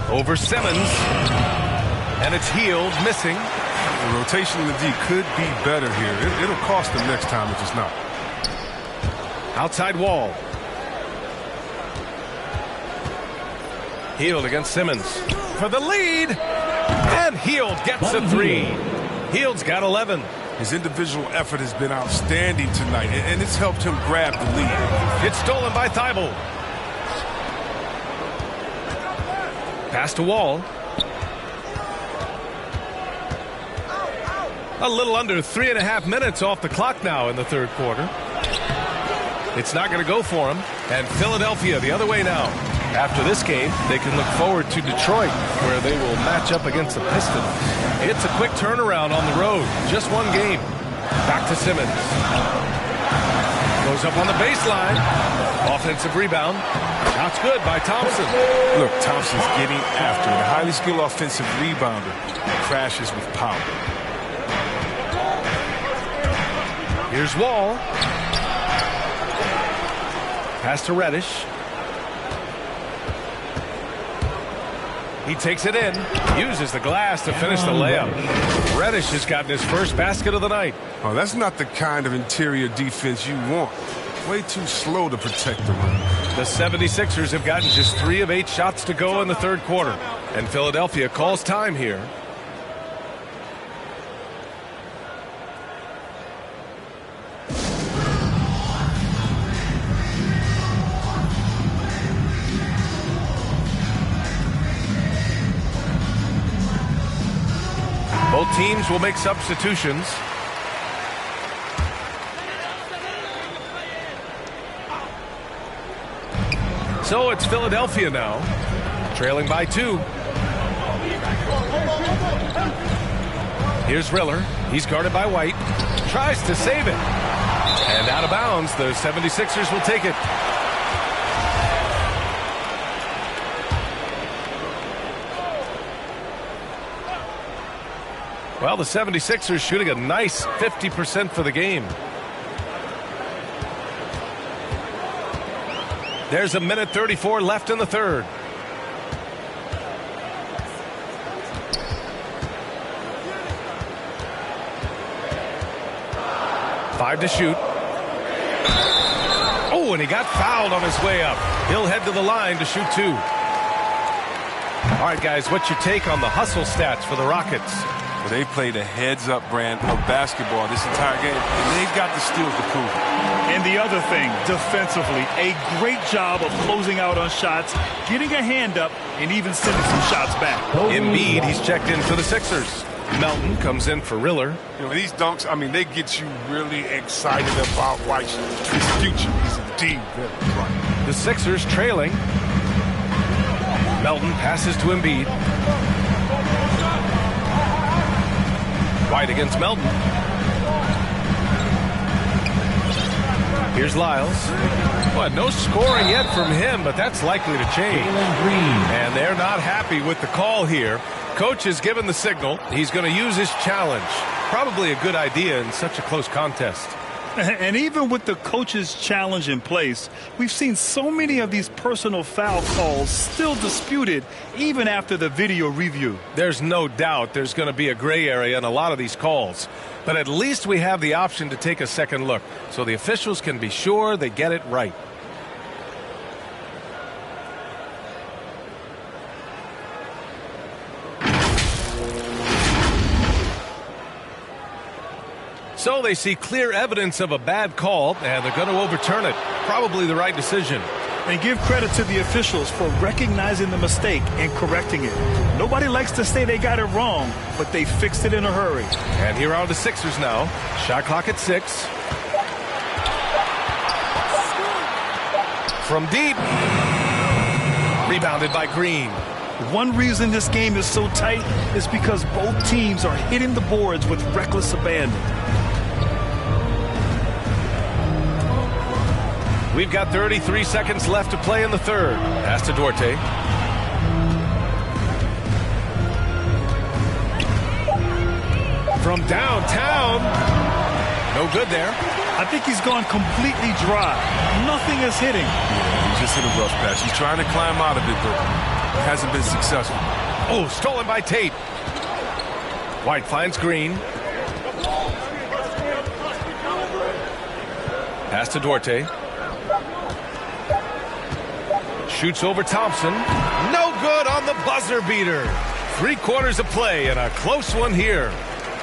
Over Simmons. And it's Hield missing. The rotation in the D could be better here. It'll cost them next time if it's not. Outside Wall. Hield against Simmons for the lead. And Hield gets a 3. Hield's got 11. His individual effort has been outstanding tonight, and it's helped him grab the lead. It's stolen by Thibault. Pass to Wall. A little under 3.5 minutes off the clock now in the third quarter. It's not going to go for him. And Philadelphia the other way now. After this game, they can look forward to Detroit, where they will match up against the Pistons. It's a quick turnaround on the road. Just 1 game. Back to Simmons. Goes up on the baseline. Offensive rebound. Shot's good by Thompson. Look, Thompson's getting after it. A highly skilled offensive rebounder. Crashes with power. Here's Wall. Pass to Reddish. He takes it in, uses the glass to finish the layup. Reddish has gotten his first basket of the night. Oh, that's not the kind of interior defense you want. Way too slow to protect the rim. The 76ers have gotten just 3 of 8 shots to go in the third quarter. And Philadelphia calls time here. Both teams will make substitutions. So it's Philadelphia now, trailing by 2. Here's Riller. He's guarded by White. Tries to save it. And out of bounds, the 76ers will take it. Well, the 76ers shooting a nice 50% for the game. There's 1:34 left in the third. Five to shoot. Oh, and he got fouled on his way up. He'll head to the line to shoot 2. All right, guys, what's your take on the hustle stats for the Rockets? Well, they played a heads-up brand of basketball this entire game, and they've got the skills to prove it. And the other thing, defensively, a great job of closing out on shots, getting a hand up, and even sending some shots back. Embiid, he's checked in for the Sixers. Melton comes in for Riller. You know, these dunks, I mean, they get you really excited about White's future. He's indeed very bright. The Sixers trailing. Melton passes to Embiid. White against Melton. Here's Lyles. Well, no scoring yet from him, but that's likely to change. And they're not happy with the call here. Coach has given the signal. He's going to use his challenge. Probably a good idea in such a close contest. And even with the coach's challenge in place, we've seen so many of these personal foul calls still disputed even after the video review. There's no doubt there's going to be a gray area in a lot of these calls. But at least we have the option to take a second look so the officials can be sure they get it right. So they see clear evidence of a bad call, and they're going to overturn it. Probably the right decision. And give credit to the officials for recognizing the mistake and correcting it. Nobody likes to say they got it wrong, but they fixed it in a hurry. And here are the Sixers now. Shot clock at 6. From deep. Rebounded by Green. One reason this game is so tight is because both teams are hitting the boards with reckless abandon. We've got 33 seconds left to play in the third. Pass to Duarte. From downtown. No good there. I think he's gone completely dry. Nothing is hitting. Yeah, he just hit a rough patch. He's trying to climb out of it, but it hasn't been successful. Oh, stolen by Tate. White finds Green. Pass to Duarte. Shoots over Thompson. No good on the buzzer beater. 3/4 of play and a close one here.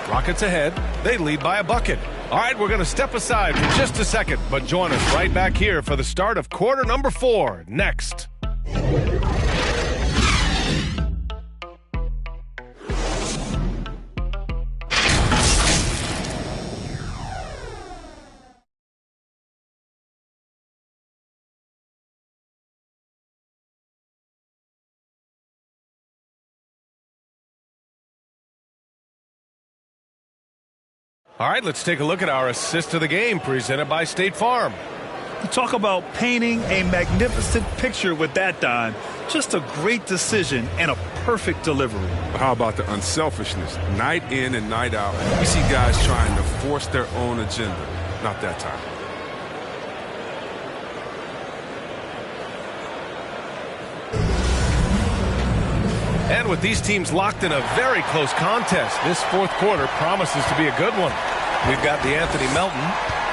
Rockets ahead. They lead by a bucket. All right, we're going to step aside for just a second, but join us right back here for the start of quarter number 4 next. All right, let's take a look at our assist of the game presented by State Farm. You talk about painting a magnificent picture with that, Don. Just a great decision and a perfect delivery. How about the unselfishness? Night in and night out, we see guys trying to force their own agenda. Not that time. And with these teams locked in a very close contest, this fourth quarter promises to be a good one. We've got DeAnthony Melton.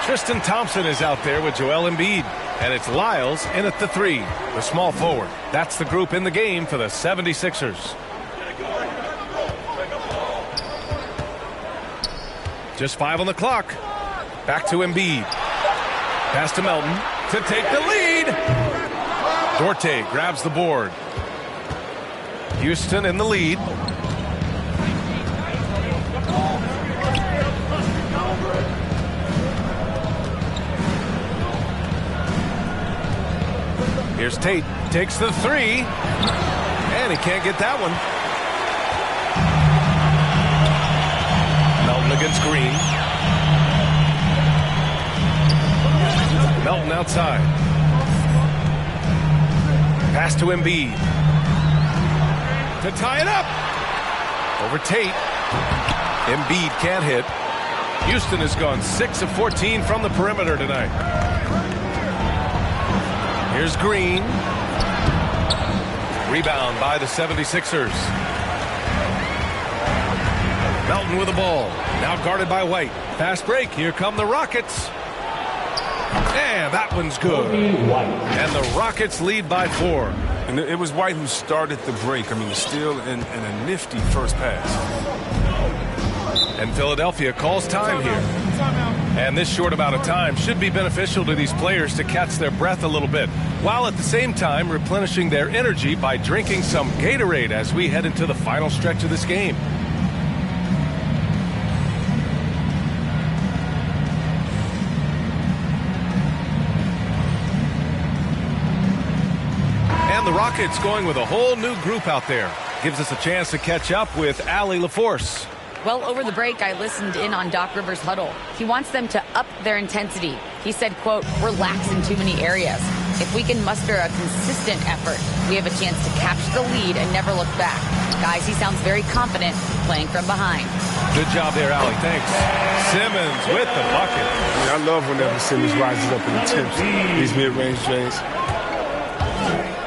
Tristan Thompson is out there with Joel Embiid. And it's Lyles in at the 3, the small forward. That's the group in the game for the 76ers. Just 5 on the clock. Back to Embiid. Pass to Melton to take the lead. Duarte grabs the board. Houston in the lead. Here's Tate. Takes the 3. And he can't get that one. Melton against Green. Melton outside. Pass to Embiid. To tie it up. Over Tate. Embiid can't hit. Houston has gone 6 of 14 from the perimeter tonight. Here's Green. Rebound by the 76ers. Melton with the ball. Now guarded by White. Fast break. Here come the Rockets. And that one's good. And the Rockets lead by 4. And it was White who started the break. I mean, a steal and a nifty first pass. And Philadelphia calls time here. And this short amount of time should be beneficial to these players to catch their breath a little bit, while at the same time replenishing their energy by drinking some Gatorade as we head into the final stretch of this game. And the Rockets going with a whole new group out there. Gives us a chance to catch up with Allie LaForce. Well, over the break, I listened in on Doc Rivers' huddle. He wants them to up their intensity. He said, quote, "We're lax in too many areas. If we can muster a consistent effort, we have a chance to capture the lead and never look back." Guys, he sounds very confident playing from behind. Good job there, Allie. Thanks. Simmons with the bucket. I love whenever Simmons rises up and attempts these mid-range drains.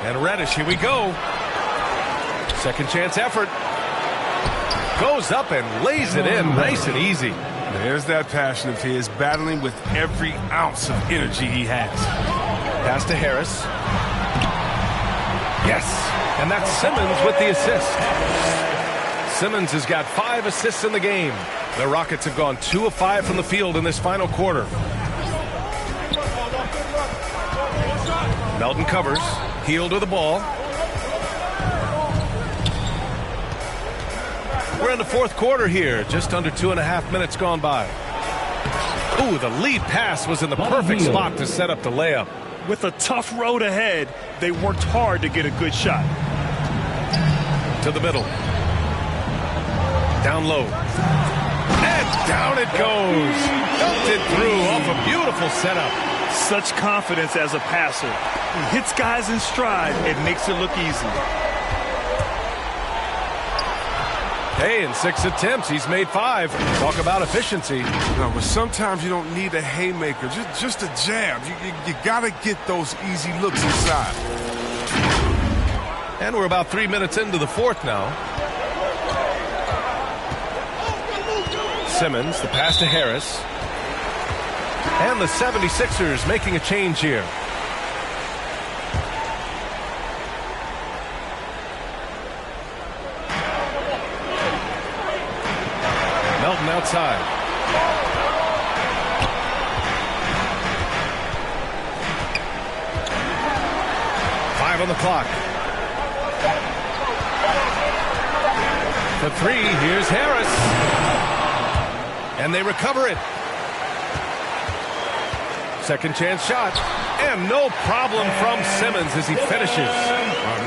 And Reddish, here we go. Second chance effort. Goes up and lays it in nice and easy. There's that passion of his, battling with every ounce of energy he has. Pass to Harris. Yes. And that's Simmons with the assist. Simmons has got 5 assists in the game. The Rockets have gone 2 of 5 from the field in this final quarter. Melton covers. Hield with the ball. We're in the fourth quarter here. Just under 2.5 minutes gone by. Ooh, the lead pass was in the perfect spot to set up the layup. With a tough road ahead, they worked hard to get a good shot. To the middle. Down low. And down it goes. Dumped it through off a beautiful setup. Such confidence as a passer. He hits guys in stride and makes it look easy. Hey, in 6 attempts, he's made 5. Talk about efficiency. No, but sometimes you don't need a haymaker, just a jab. You got to get those easy looks inside. And we're about 3 minutes into the fourth now. Simmons, the pass to Harris. And the 76ers making a change here. Melton outside. Five on the clock. The 3, here's Harris. And they recover it. Second chance shot. And no problem from Simmons as he finishes.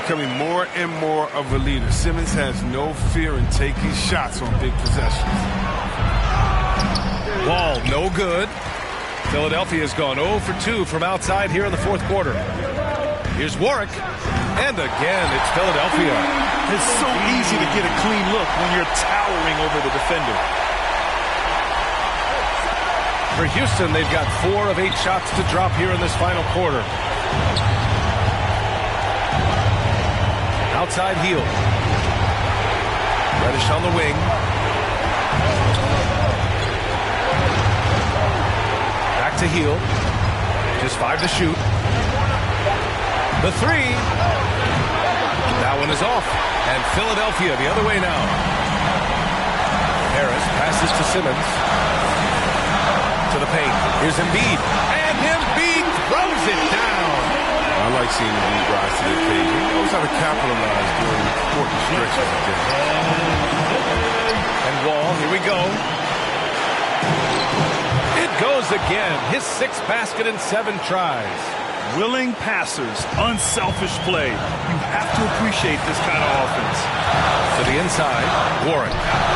Becoming more and more of a leader. Simmons has no fear in taking shots on big possessions. Ball no good. Philadelphia's gone 0 for 2 from outside here in the fourth quarter. Here's Warwick. And again, it's Philadelphia. It's so easy to get a clean look when you're towering over the defender. For Houston, they've got 4 of 8 shots to drop here in this final quarter. Outside heel. Reddish on the wing. Back to heel. Just 5 to shoot. The 3. That one is off. And Philadelphia the other way now. Harris passes to Simmons. To the paint. Here's Embiid. And Embiid throws it down. I like seeing Embiid rise to the occasion. He knows how to capitalize during important stretches of the game. And Wall, here we go. It goes again. His 6th basket in 7 tries. Willing passers, unselfish play. You have to appreciate this kind of offense. To the inside, Warren.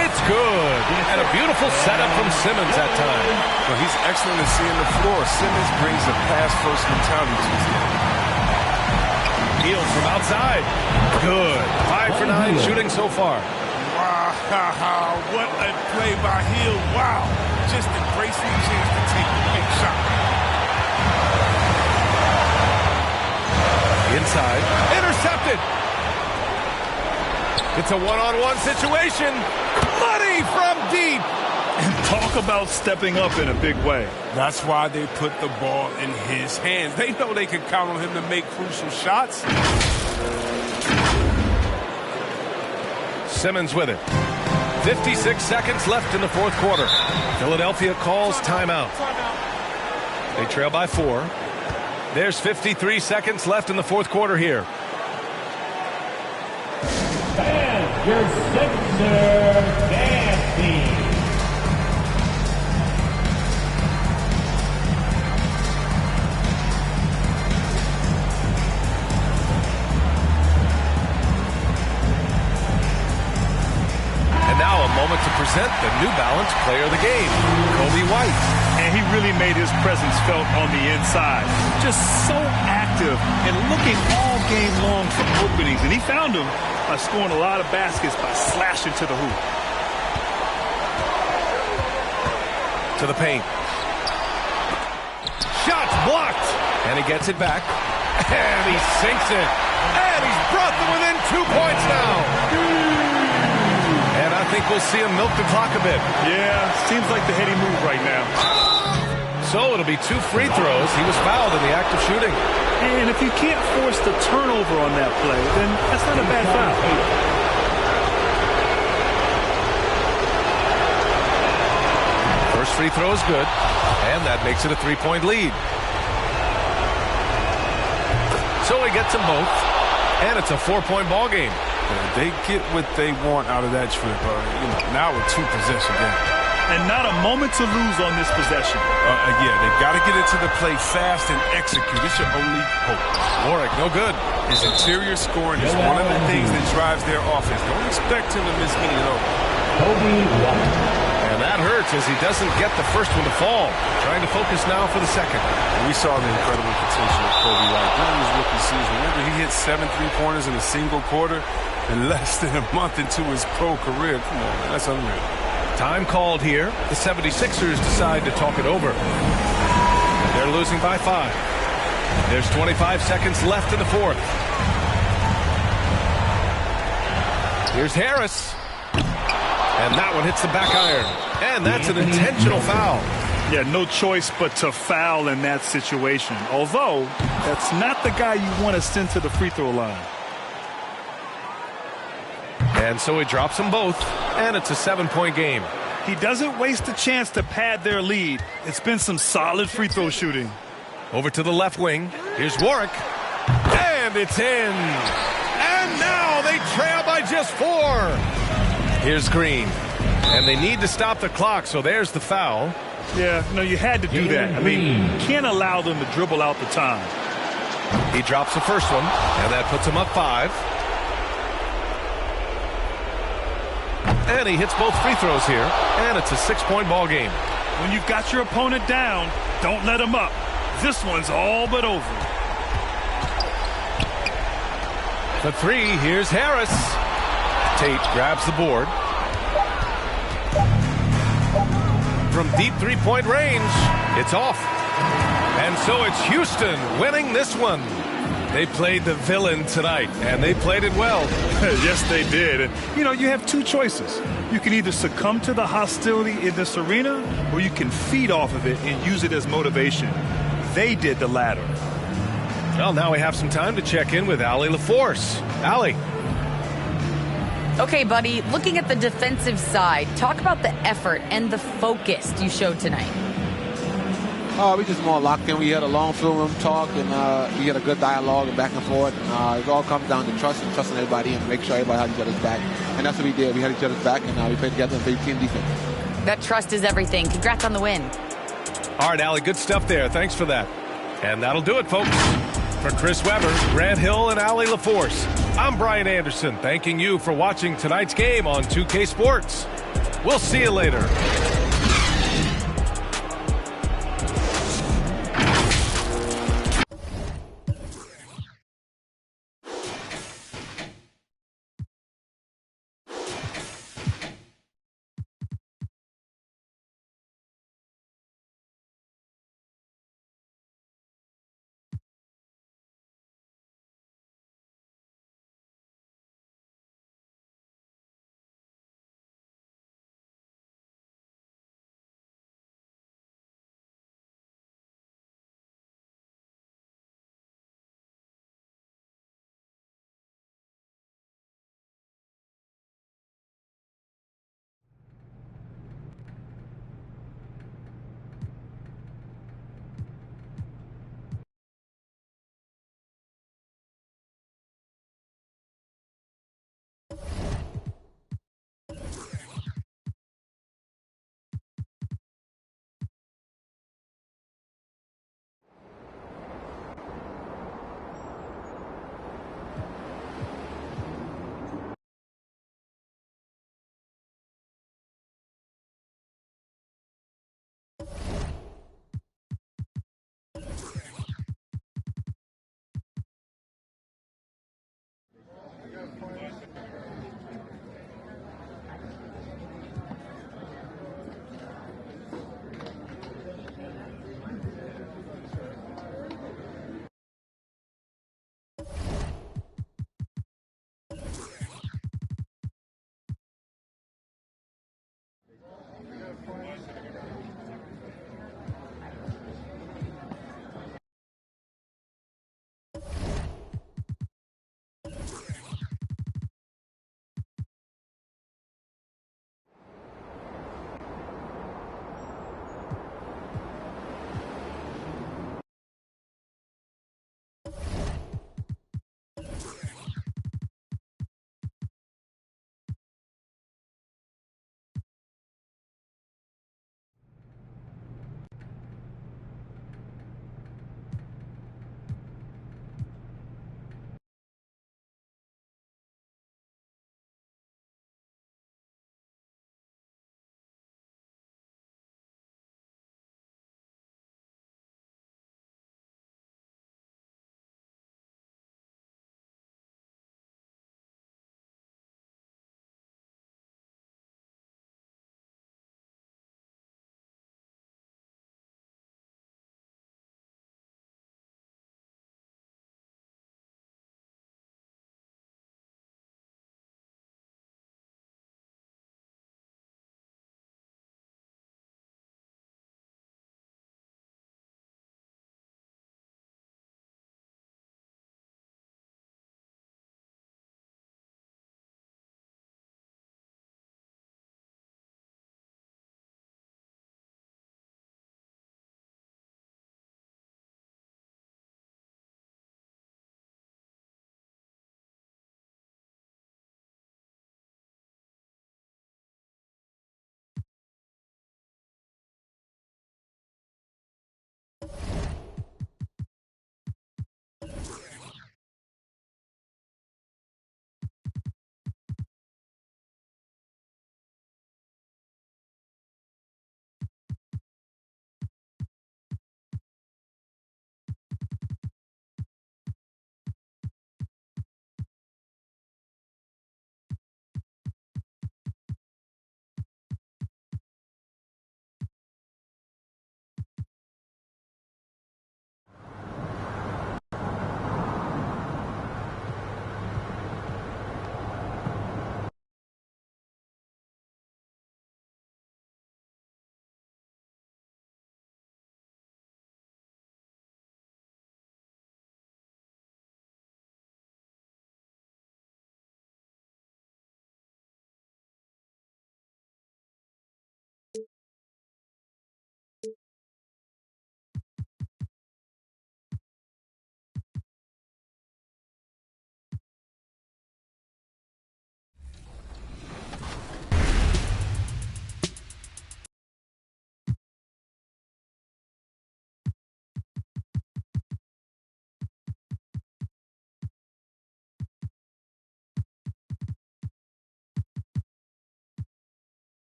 It's good. And a beautiful setup from Simmons that time. Well, he's excellent at seeing the floor. Simmons brings a pass-first mentality to his game. Heels from outside. Good. 5 for 9 shooting so far. Wow, what a play by Hill. Wow. Just embracing the chance to take the big shot. Inside. Intercepted. It's a one-on-one situation. Money from deep. And talk about stepping up in a big way. That's why they put the ball in his hands. They know they can count on him to make crucial shots. Simmons with it. 56 seconds left in the fourth quarter. Philadelphia calls timeout. They trail by 4. There's 53 seconds left in the fourth quarter here. And your Sixer Nasty. Now a moment to present the New Balance Player of the Game, Coby White. And he really made his presence felt on the inside. Just so active and looking all game long for openings. And he found them by scoring a lot of baskets by slashing to the hoop. To the paint. Shots blocked. And he gets it back. And he sinks it. And he's brought them within 2 points now. And I think we'll see him milk the clock a bit. Yeah, seems like the heady move right now. So it'll be 2 free throws. He was fouled in the act of shooting. And if you can't force the turnover on that play, then that's not a bad foul. First free throw is good, and that makes it a 3-point lead. So he gets them both, and it's a 4-point ball game. They get what they want out of that trip. Now a 2-possession game. And not a moment to lose on this possession. Yeah, they've got to get into the play fast and execute. It's your only hope. Warwick, no good. His interior scoring is one of the things that drives their offense. Don't expect him to miss many of those. And that hurts as he doesn't get the first one to fall. Trying to focus now for the second. We saw the incredible potential of Coby White during his rookie season. Remember, he hit 7 3-pointers in a single quarter in less than a month into his pro career. Come on, man, that's unreal. Time called here. The 76ers decide to talk it over. They're losing by 5. There's 25 seconds left in the fourth. Here's Harris. And that one hits the back iron. And that's an intentional foul. Yeah, no choice but to foul in that situation. Although, that's not the guy you want to send to the free throw line. And so he drops them both, and it's a 7-point game. He doesn't waste a chance to pad their lead. It's been some solid free throw shooting. Over to the left wing. Here's Warwick. And it's in. And now they trail by just 4. Here's Green. And they need to stop the clock, so there's the foul. Yeah, no, you had to do that. I mean, you can't allow them to dribble out the time. He drops the first one, and that puts him up 5. And he hits both free throws here, and it's a 6-point ball game. When you've got your opponent down, don't let him up. This one's all but over. The 3, here's Harris. Tate grabs the board. From deep 3-point range, it's off. And so it's Houston winning this one. They played the villain tonight, and they played it well. Yes, they did. And, you have 2 choices. You can either succumb to the hostility in this arena, or you can feed off of it and use it as motivation. They did the latter. Well, now we have some time to check in with Allie LaForce. Allie. Okay, buddy, looking at the defensive side, talk about the effort and the focus you showed tonight. We just more locked in. We had a long film room talk, and we had a good dialogue and back and forth. It all comes down to trust and trusting everybody and make sure everybody has each other's back. And that's what we did. We had each other's back, and we played together and played team defense. That trust is everything. Congrats on the win. All right, Allie, good stuff there. Thanks for that. And that'll do it, folks. For Chris Webber, Grant Hill, and Allie LaForce, I'm Brian Anderson, thanking you for watching tonight's game on 2K Sports. We'll see you later.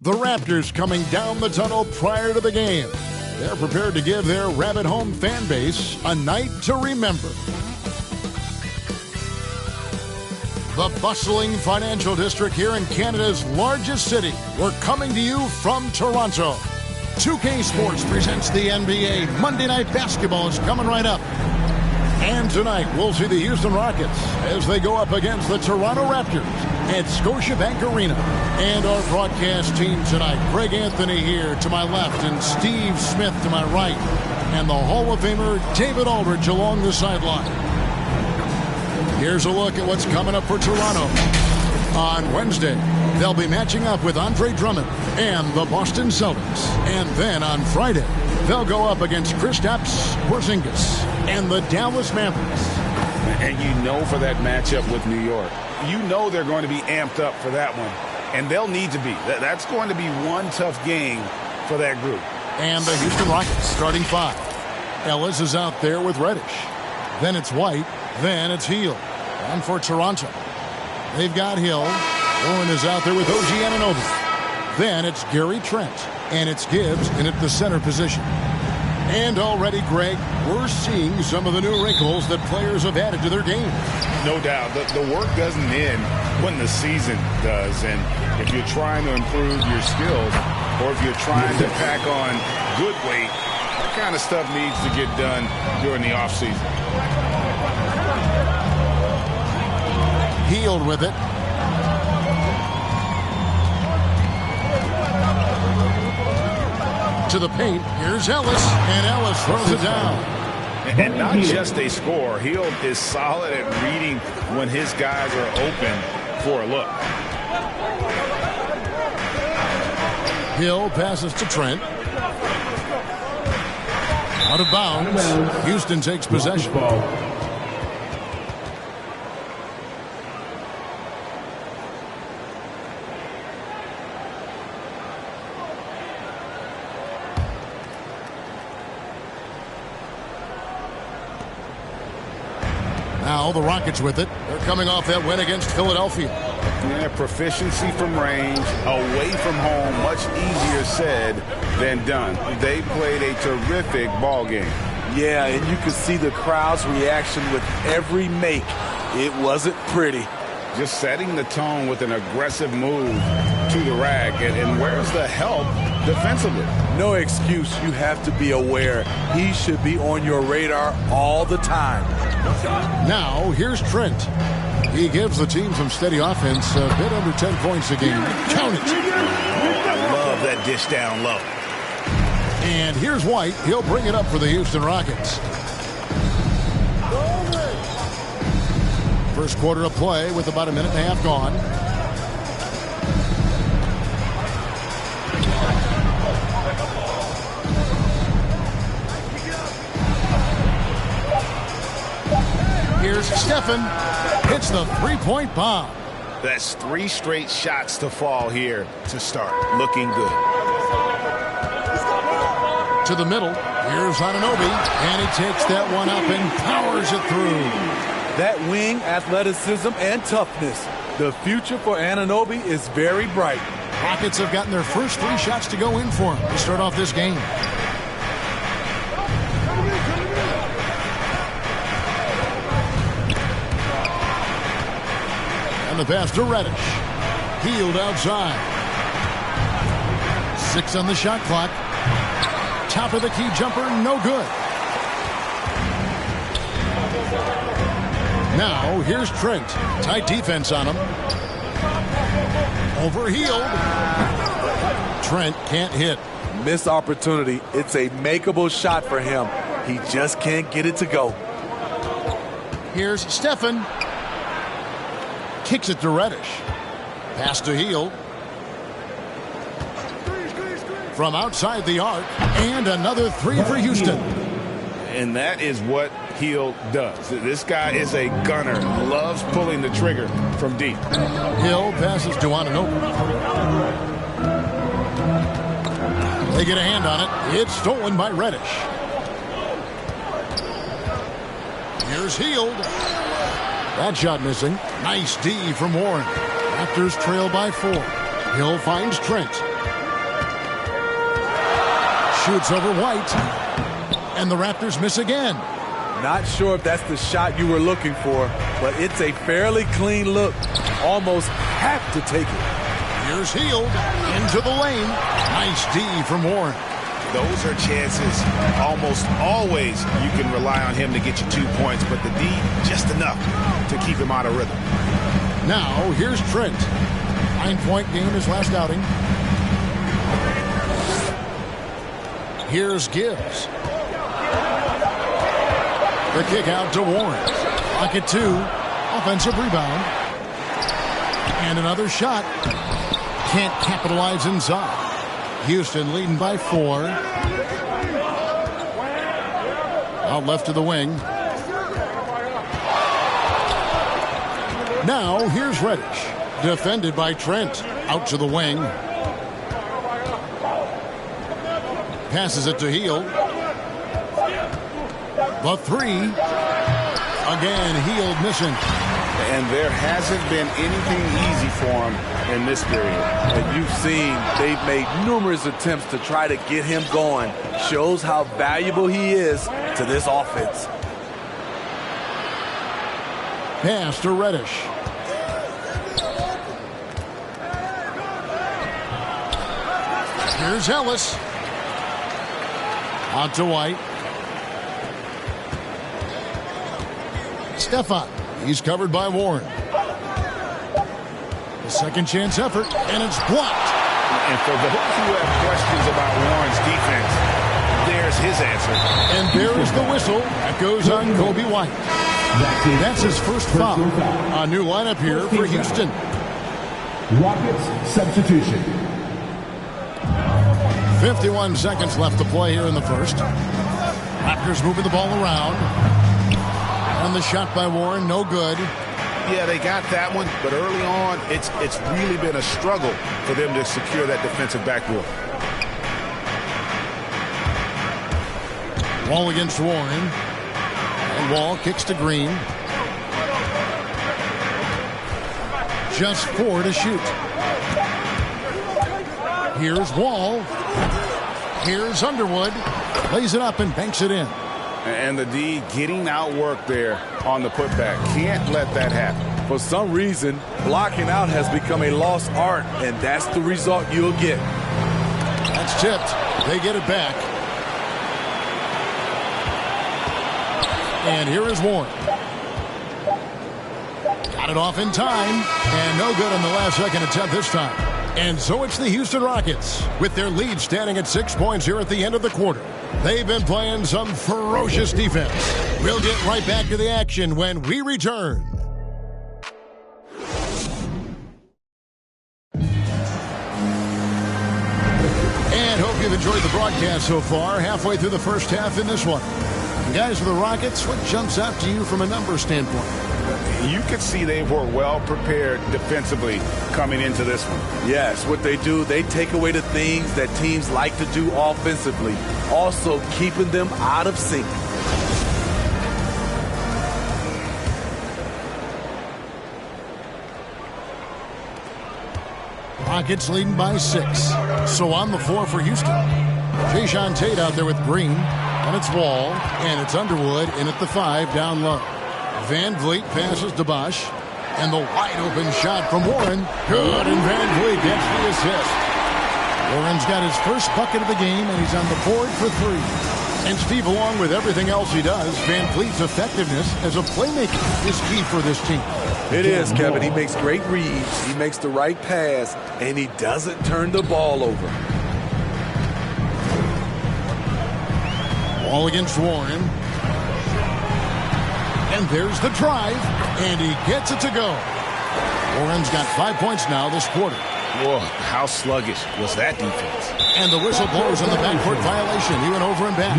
The Raptors coming down the tunnel prior to the game. They're prepared to give their Rabbit Home fan base a night to remember. The bustling financial district here in Canada's largest city. We're coming to you from Toronto. 2K Sports presents the NBA. Monday Night Basketball is coming right up. And tonight, we'll see the Houston Rockets as they go up against the Toronto Raptors at Scotiabank Arena. And our broadcast team tonight, Greg Anthony here to my left and Steve Smith to my right. And the Hall of Famer David Aldridge along the sideline. Here's a look at what's coming up for Toronto. On Wednesday, they'll be matching up with Andre Drummond and the Boston Celtics. And then on Friday, they'll go up against Kristaps Porzingis and the Dallas Mavericks. And you know for that matchup with New York, you know they're going to be amped up for that one. And they'll need to be. That's going to be one tough game for that group. And the Houston Rockets starting five. Ellis is out there with Reddish. Then it's White. Then it's Hield. And for Toronto, they've got Hill. Warren is out there with OG Anunoby. Then it's Gary Trent. And it's Gibbs in at the center position. And already, Greg, we're seeing some of the new wrinkles that players have added to their game. No doubt. The work doesn't end when the season does. And if you're trying to improve your skills or if you're trying to pack on good weight, that kind of stuff needs to get done during the offseason. Hield with it. To the paint. Here's Ellis. And Ellis throws it down. And not just a score. Hield is solid at reading when his guys are open for a look. Hill passes to Trent. Out of bounds. Houston takes possession. Now the Rockets with it. They're coming off that win against Philadelphia. Yeah, proficiency from range, away from home, much easier said than done. They played a terrific ball game. Yeah, and you could see the crowd's reaction with every make. It wasn't pretty. Just setting the tone with an aggressive move to the rack. And where's the help defensively? No excuse. You have to be aware. He should be on your radar all the time. Now, here's Trent. He gives the team some steady offense, a bit under 10 points a game. Count it. I love that dish down low. And here's White. He'll bring it up for the Houston Rockets. First quarter of play with about a minute and a half gone. Here's Stephen. Hits the three-point bomb. That's 3 straight shots to fall here to start. Looking good. To the middle. Here's Anunoby. And he takes that one up and powers it through. That wing athleticism and toughness. The future for Anunoby is very bright. Rockets have gotten their first 3 shots to go in for him to start off this game. And the pass to Reddish. Hield outside. 6 on the shot clock. Top of the key jumper, no good. Now, here's Trent. Tight defense on him. Over Hield. Trent can't hit. Missed opportunity. It's a makeable shot for him. He just can't get it to go. Here's Stephen. Kicks it to Reddish. Pass to Hield. From outside the arc. And another 3 for Houston. And that is what Hield does. This guy is a gunner. Loves pulling the trigger from deep. Hill passes to Anunoby. They get a hand on it. It's stolen by Reddish. Here's Hield. That shot missing. Nice D from Warren. Raptors trail by 4. Hill finds Trent. shoots over White. And the Raptors miss again. Not sure if that's the shot you were looking for, but it's a fairly clean look. Almost have to take it. Here's Hield into the lane. Nice D from Warren. Those are chances almost always you can rely on him to get you 2 points, but the D just enough to keep him out of rhythm. Now here's Trent. 9-point game his last outing. Here's Gibbs. The kick out to Warren. Pocket 2. Offensive rebound. And another shot. Can't capitalize inside. Houston leading by 4. Out left to the wing. Now here's Reddish. Defended by Trent. Out to the wing. Passes it to Hield. The 3. Again, Hield missing. And there hasn't been anything easy for him in this period. And you've seen they've made numerous attempts to try to get him going. Shows how valuable he is to this offense. Pass to Reddish. Here's Ellis. On to White. Stefan. He's covered by Warren. The second chance effort, and it's blocked. And for those who have questions about Warren's defense, there's his answer. And there is the whistle that goes on Kobe White. That's his first foul. A new lineup here for Houston. Rockets substitution. 51 seconds left to play here in the first. Raptors moving the ball around. And the shot by Warren, no good. Yeah, they got that one, but early on, it's really been a struggle for them to secure that defensive backboard. Wall against Warren. And Wall kicks to Green. Just 4 to shoot. Here's Wall. Here's Underwood. Lays it up and banks it in. And the D getting outworked there on the putback. Can't let that happen. For some reason, blocking out has become a lost art, and that's the result you'll get. That's tipped. They get it back. And here is Warren. Got it off in time. And no good on the last second attempt this time. And so it's the Houston Rockets with their lead standing at 6 points here at the end of the quarter. They've been playing some ferocious defense. We'll get right back to the action when we return. And hope you've enjoyed the broadcast so far. Halfway through the first half in this one. And guys, for the Rockets, what jumps out to you from a numbers standpoint? You could see they were well prepared defensively coming into this one. Yes, what they do, they take away the things that teams like to do offensively, also keeping them out of sync. Rockets leading by 6. So on the floor for Houston. Jayshawn Tate out there with Green. And it's Wall. And it's Underwood in at the 5 down low. Van Vliet passes to Bosch. And the wide-open shot from Warren. Good, and Van Vliet gets the assist. Warren's got his first bucket of the game, and he's on the board for 3. And Steve, along with everything else he does, Van Vliet's effectiveness as a playmaker is key for this team. It is, Kevin. He makes great reads. He makes the right pass, and he doesn't turn the ball over. Ball against Warren. And there's the drive, and he gets it to go. Warren's got 5 points now this quarter. Whoa, how sluggish was that defense? And the whistle blows on the backcourt violation. He went over and back.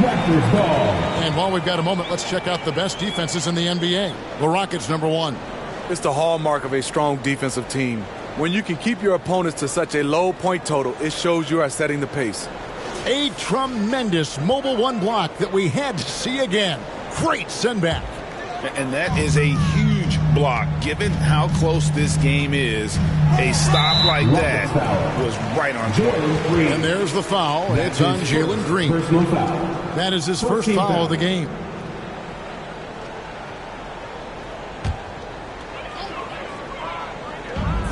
And while we've got a moment, let's check out the best defenses in the NBA. The Rockets, number 1. It's the hallmark of a strong defensive team. When you can keep your opponents to such a low point total, it shows you are setting the pace. A tremendous mobile 1 block that we had to see again. Great send back. And that is a huge block. Given how close this game is, a stop like that was right on target. And there's the foul. It's on Jalen Green. That is his first foul of the game.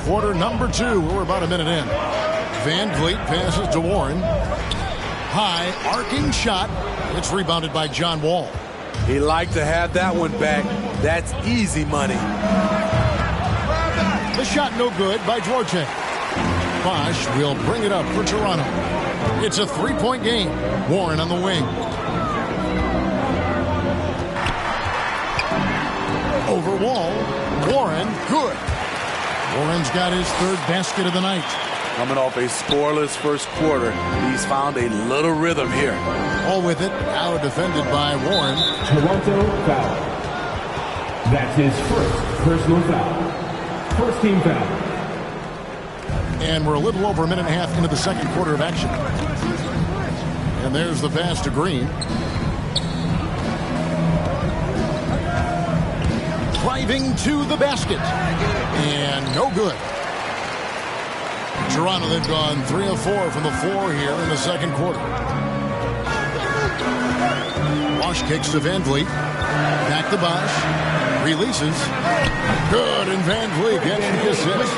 Quarter number 2. We're about a minute in. Van Vliet passes to Warren. High, arcing shot. It's rebounded by John Wall. He liked to have that one back. That's easy money. The shot no good by Dvorak. Bosch will bring it up for Toronto. It's a 3-point game. Warren on the wing. Over Wall. Warren, good. Warren's got his 3rd basket of the night. Coming off a scoreless first quarter, he's found a little rhythm here. All with it, now defended by Warren. Toronto foul. That's his first personal foul. First team foul. And we're a little over a minute and a half into the second quarter of action. And there's the pass to Green. Driving to the basket. And no good. Toronto, they've gone 3 of 4 from the floor here in the second quarter. Bosch kicks to Van Vliet. Back to Bosch. Releases. Good, and Van Vliet gets the assist.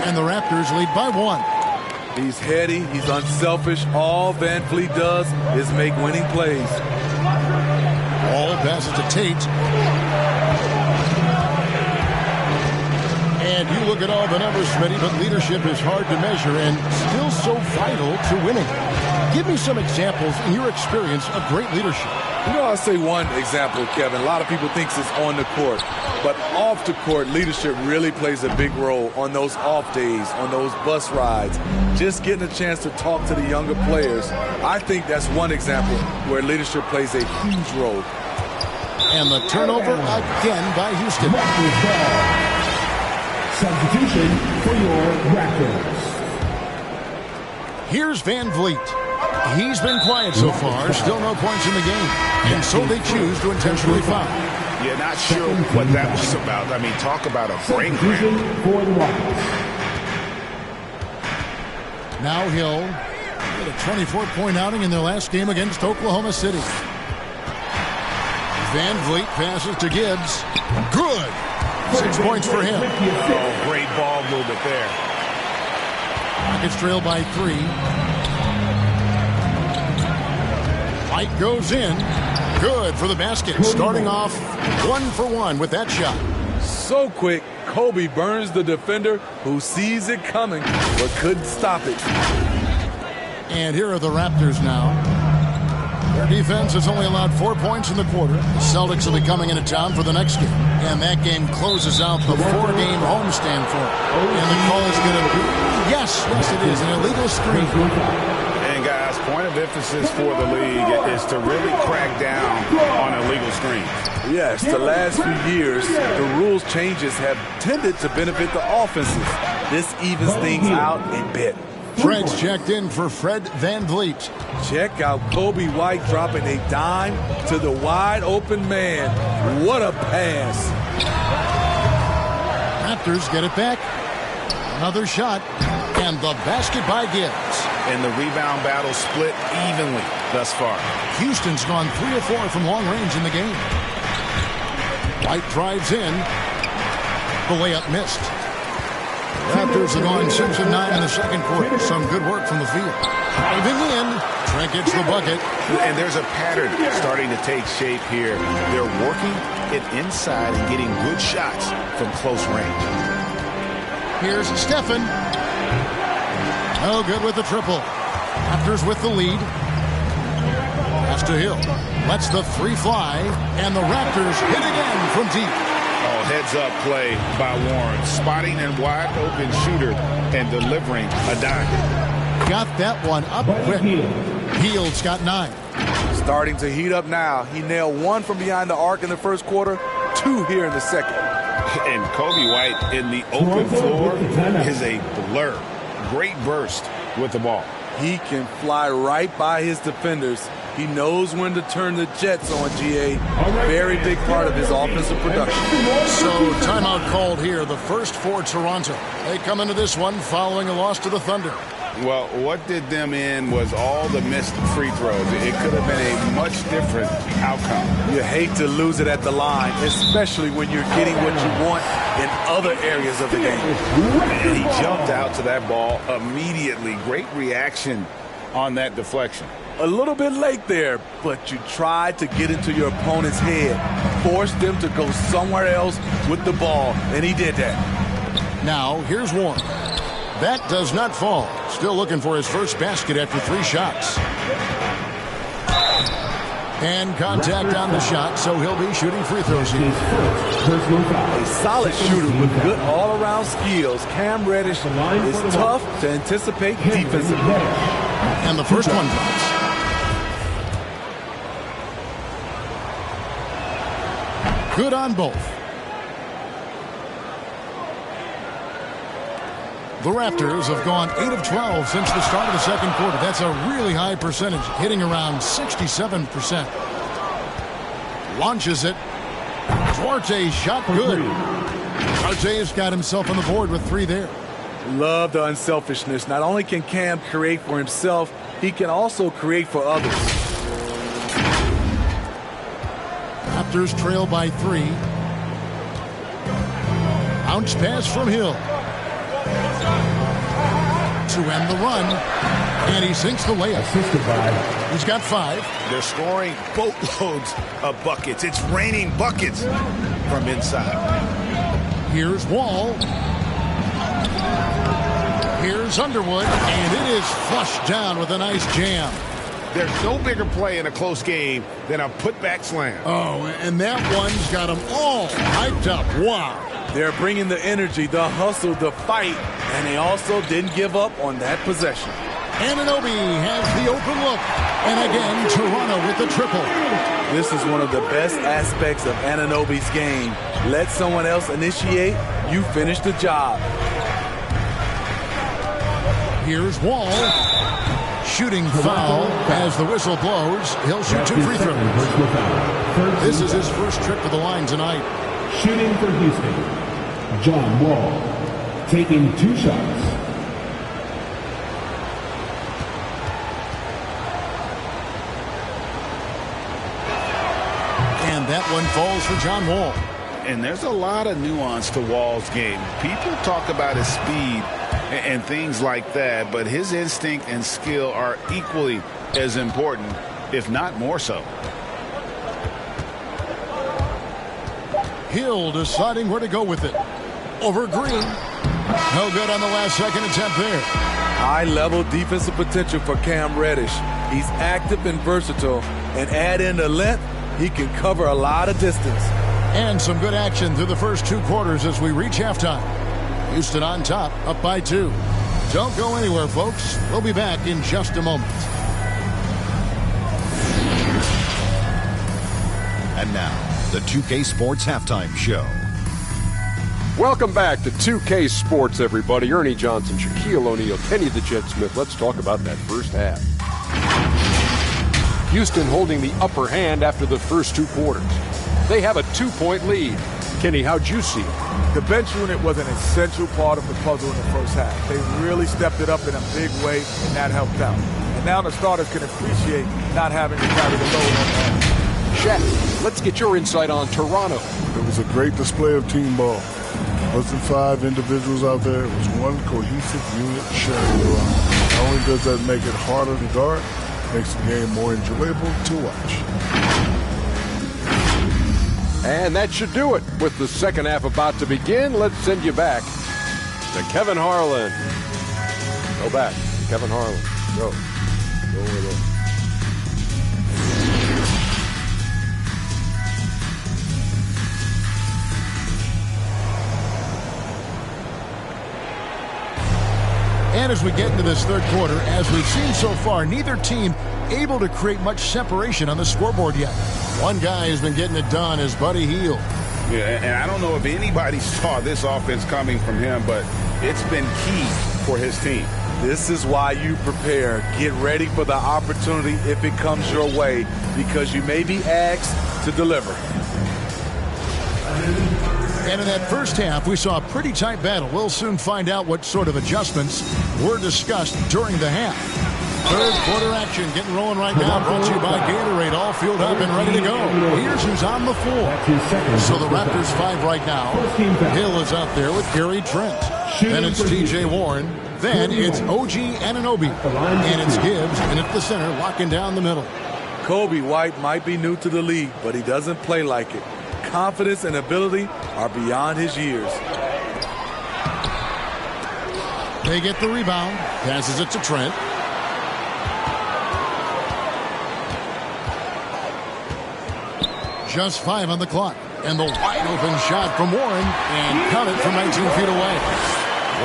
And the Raptors lead by 1. He's heady. He's unselfish. All Van Vliet does is make winning plays. Ball passes to Tate. And you look at all the numbers, Smitty, but leadership is hard to measure and still so vital to winning. Give me some examples in your experience of great leadership. You know, I'll say one example, Kevin. A lot of people think it's on the court. But off the court, leadership really plays a big role on those off days, on those bus rides. Just getting a chance to talk to the younger players. I think that's one example where leadership plays a huge role. And the turnover again by Houston. Substitution for your Raptors. Here's Van Vliet. He's been quiet so far. Still no points in the game. And so they choose to intentionally foul. Yeah, not sure what that was about. I mean, talk about a brain cramp. Now Hill had a 24-point outing in their last game against Oklahoma City. Van Vliet passes to Gibbs. Good. 6 points for him. Oh, great ball movement there. Rockets trail by 3. White goes in. Good for the basket. Starting off 1 for 1 with that shot. So quick, Kobe burns the defender who sees it coming but couldn't stop it. And here are the Raptors now. Their defense has only allowed 4 points in the quarter. The Celtics will be coming into town for the next game. And that game closes out the 4-game homestand for them. And the call is going to be, yes, it is, an illegal screen. And guys, point of emphasis for the league is to really crack down on illegal screens. Yes, the last few years, the rules changes have tended to benefit the offenses. This evens things out a bit. Fred's checked in for Fred Van Vliet. Check out Kobe White dropping a dime to the wide open man. What a pass. Raptors get it back. Another shot. And the basket by Gibbs. And the rebound battle split evenly thus far. Houston's gone 3 of 4 from long range in the game. White drives in. The layup missed. Raptors have gone 6 of 9 in the second quarter. Some good work from the field. Driving in. Trent gets the bucket. And there's a pattern starting to take shape here. They're working it inside and getting good shots from close range. Here's Stephen. No good with the triple. Raptors with the lead. Pass to Hill. Lets the 3 fly. And the Raptors hit again from deep. Oh, heads-up play by Warren. Spotting a wide-open shooter and delivering a dime. Got that one up quick. Hield's got 9. Starting to heat up now. He nailed 1 from behind the arc in the first quarter, 2 here in the second. And Kobe White in the open floor is a blur. Great burst with the ball. He can fly right by his defenders He knows when to turn the Jets on, GA. Very big part of his offensive production. So timeout called here, the first for Toronto. They come into this one following a loss to the Thunder. Well, what did them in was all the missed free throws. It could have been a much different outcome. You hate to lose it at the line, especially when you're getting what you want in other areas of the game. And he jumped out to that ball immediately. Great reaction on that deflection. A little bit late there, but you tried to get into your opponent's head, forced them to go somewhere else with the ball, and he did that. Now, here's Warren. That does not fall. Still looking for his first basket after 3 shots. And contact on the shot, so he'll be shooting free throws here. A solid shooter with good all-around skills. Cam Reddish is tough to anticipate defensively. And the first one drops. Good on both. The Raptors have gone 8 of 12 since the start of the second quarter. That's a really high percentage, hitting around 67%. Launches it. Duarte's shot good. Duarte's got himself on the board with 3 there. Love the unselfishness. Not only can Cam create for himself, he can also create for others. Raptors trail by 3. Bounce pass from Hill. To end the run, and he sinks the layup. He's got 5. They're scoring boatloads of buckets. It's raining buckets from inside. Here's Wall. Here's Underwood, and it is flushed down with a nice jam. There's no bigger play in a close game than a putback slam. Oh, and that one's got them all hyped up. Wow. They're bringing the energy, the hustle, the fight, and they also didn't give up on that possession. Anunoby has the open look. And again, Toronto with the triple. This is one of the best aspects of Anunoby's game. Let someone else initiate, you finish the job. Here's Wall. Shooting foul as the whistle blows. He'll shoot 2 free throws. This is his first trip to the line tonight. Shooting for Houston, John Wall, taking 2 shots. And that one falls for John Wall. And there's a lot of nuance to Wall's game. People talk about his speed and things like that, but his instinct and skill are equally as important, if not more so. Hill deciding where to go with it. Over Green. No good on the last second attempt there. High-level defensive potential for Cam Reddish. He's active and versatile, and add in the length, he can cover a lot of distance. And some good action through the first 2 quarters as we reach halftime. Houston on top, up by 2. Don't go anywhere, folks. We'll be back in just a moment. And now, the 2K Sports Halftime Show. Welcome back to 2K Sports, everybody. Ernie Johnson, Shaquille O'Neal, Kenny the Jet Smith. Let's talk about that first half. Houston holding the upper hand after the first 2 quarters. They have a 2-point lead. Kenny, how'd you see it? The bench unit was an essential part of the puzzle in the first half. They really stepped it up in a big way, and that helped out. And now the starters can appreciate not having to carry the load on that. Shaq, let's get your insight on Toronto. It was a great display of team ball. It wasn't 5 individuals out there. It was one cohesive unit sharing the rock. Not only does that make it harder to guard, it makes the game more enjoyable to watch. And that should do it. With the second half about to begin, let's send you back to Kevin Harlan. Go back. Kevin Harlan. Go. Go over there. And as we get into this third quarter, as we've seen so far, neither team able to create much separation on the scoreboard yet. One guy who's been getting it done is Buddy Hield. Yeah, and I don't know if anybody saw this offense coming from him, but it's been key for his team. This is why you prepare. Get ready for the opportunity if it comes your way, because you may be asked to deliver. And in that first half, we saw a pretty tight battle. We'll soon find out what sort of adjustments were discussed during the half. Third quarter action getting rolling right now. Brought to you by Gatorade. All fueled up and ready to go. Here's who's on the floor. So the Raptors 5 right now. Hill is out there with Gary Trent. Then it's T.J. Warren. Then it's O.G. Anunoby. And it's Gibbs. And at the center, locking down the middle. Coby White might be new to the league, but he doesn't play like it. Confidence and ability are beyond his years. They get the rebound. Passes it to Trent. Just 5 on the clock. And the wide open shot from Warren. And cut it from 19 feet away.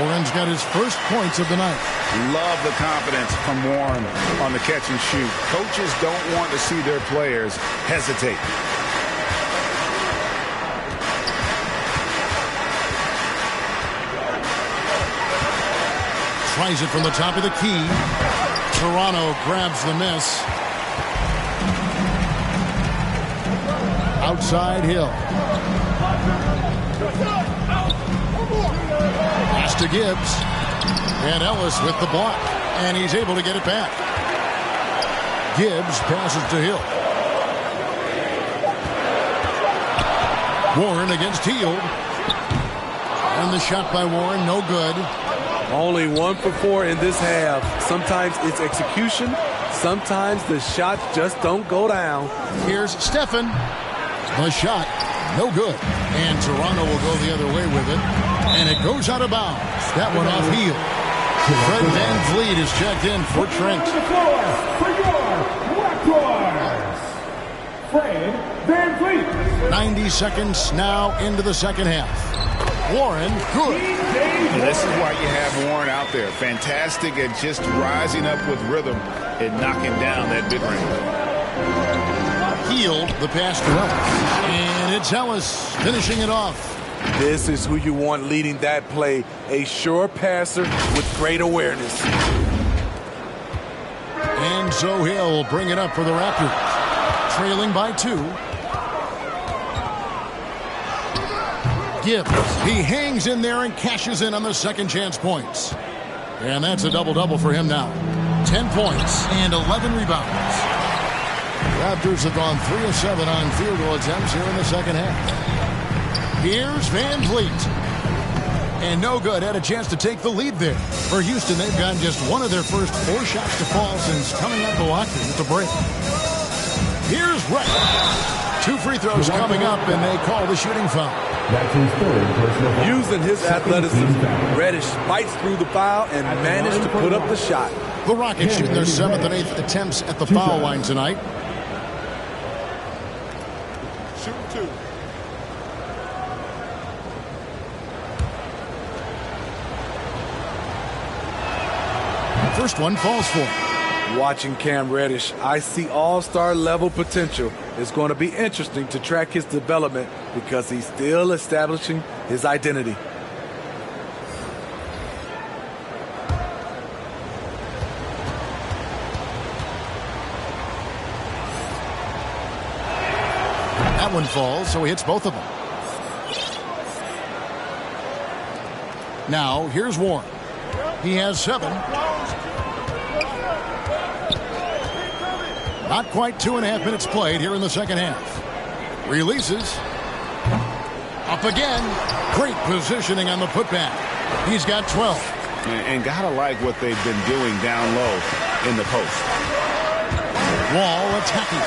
Warren's got his first points of the night. Love the confidence from Warren on the catch and shoot. Coaches don't want to see their players hesitate. Tries it from the top of the key. Toronto grabs the miss. Outside Hill. Pass to Gibbs. And Ellis with the block. And he's able to get it back. Gibbs passes to Hill. Warren against Hield. And the shot by Warren, no good. Only 1 for 4 in this half. Sometimes it's execution. Sometimes the shots just don't go down. Here's Stephen. The shot, no good. And Toronto will go the other way with it. And it goes out of bounds. That one off Hield. Fred VanVleet is checked in for Trent. For your Raptors, Fred VanVleet. 90 seconds now into the second half. Warren, good. And this is why you have Warren out there. Fantastic at just rising up with rhythm and knocking down that mid-range. Hield, the pass to Ellis. And it's Ellis finishing it off. This is who you want leading that play. A sure passer with great awareness. And so Hill will bring it up for the Raptors. Trailing by 2. Gibbs, he hangs in there and cashes in on the second chance points. And that's a double-double for him now. 10 points and 11 rebounds. Raptors have gone 3 of 7 on field goal attempts here in the second half. Here's VanVleet. And no good. Had a chance to take the lead there. For Houston, they've gotten just one of their first 4 shots to fall since coming out of the locker room at the break. Here's Redd. 2 free throws coming up, and they call the shooting foul. That's his third personal foul. Using his athleticism, Reddish bites through the foul and managed to put up the shot. The Rockets shooting their 7th and 8th attempts at the foul line tonight. Shoot 2. First one falls for. Watching Cam Reddish, I see all-star level potential. It's going to be interesting to track his development because he's still establishing his identity. That one falls, so he hits both of them. Now, here's Warren. He has 7. Not quite 2.5 minutes played here in the second half. Releases. Up again. Great positioning on the putback. He's got 12. And gotta like what they've been doing down low in the post. Wall attacking.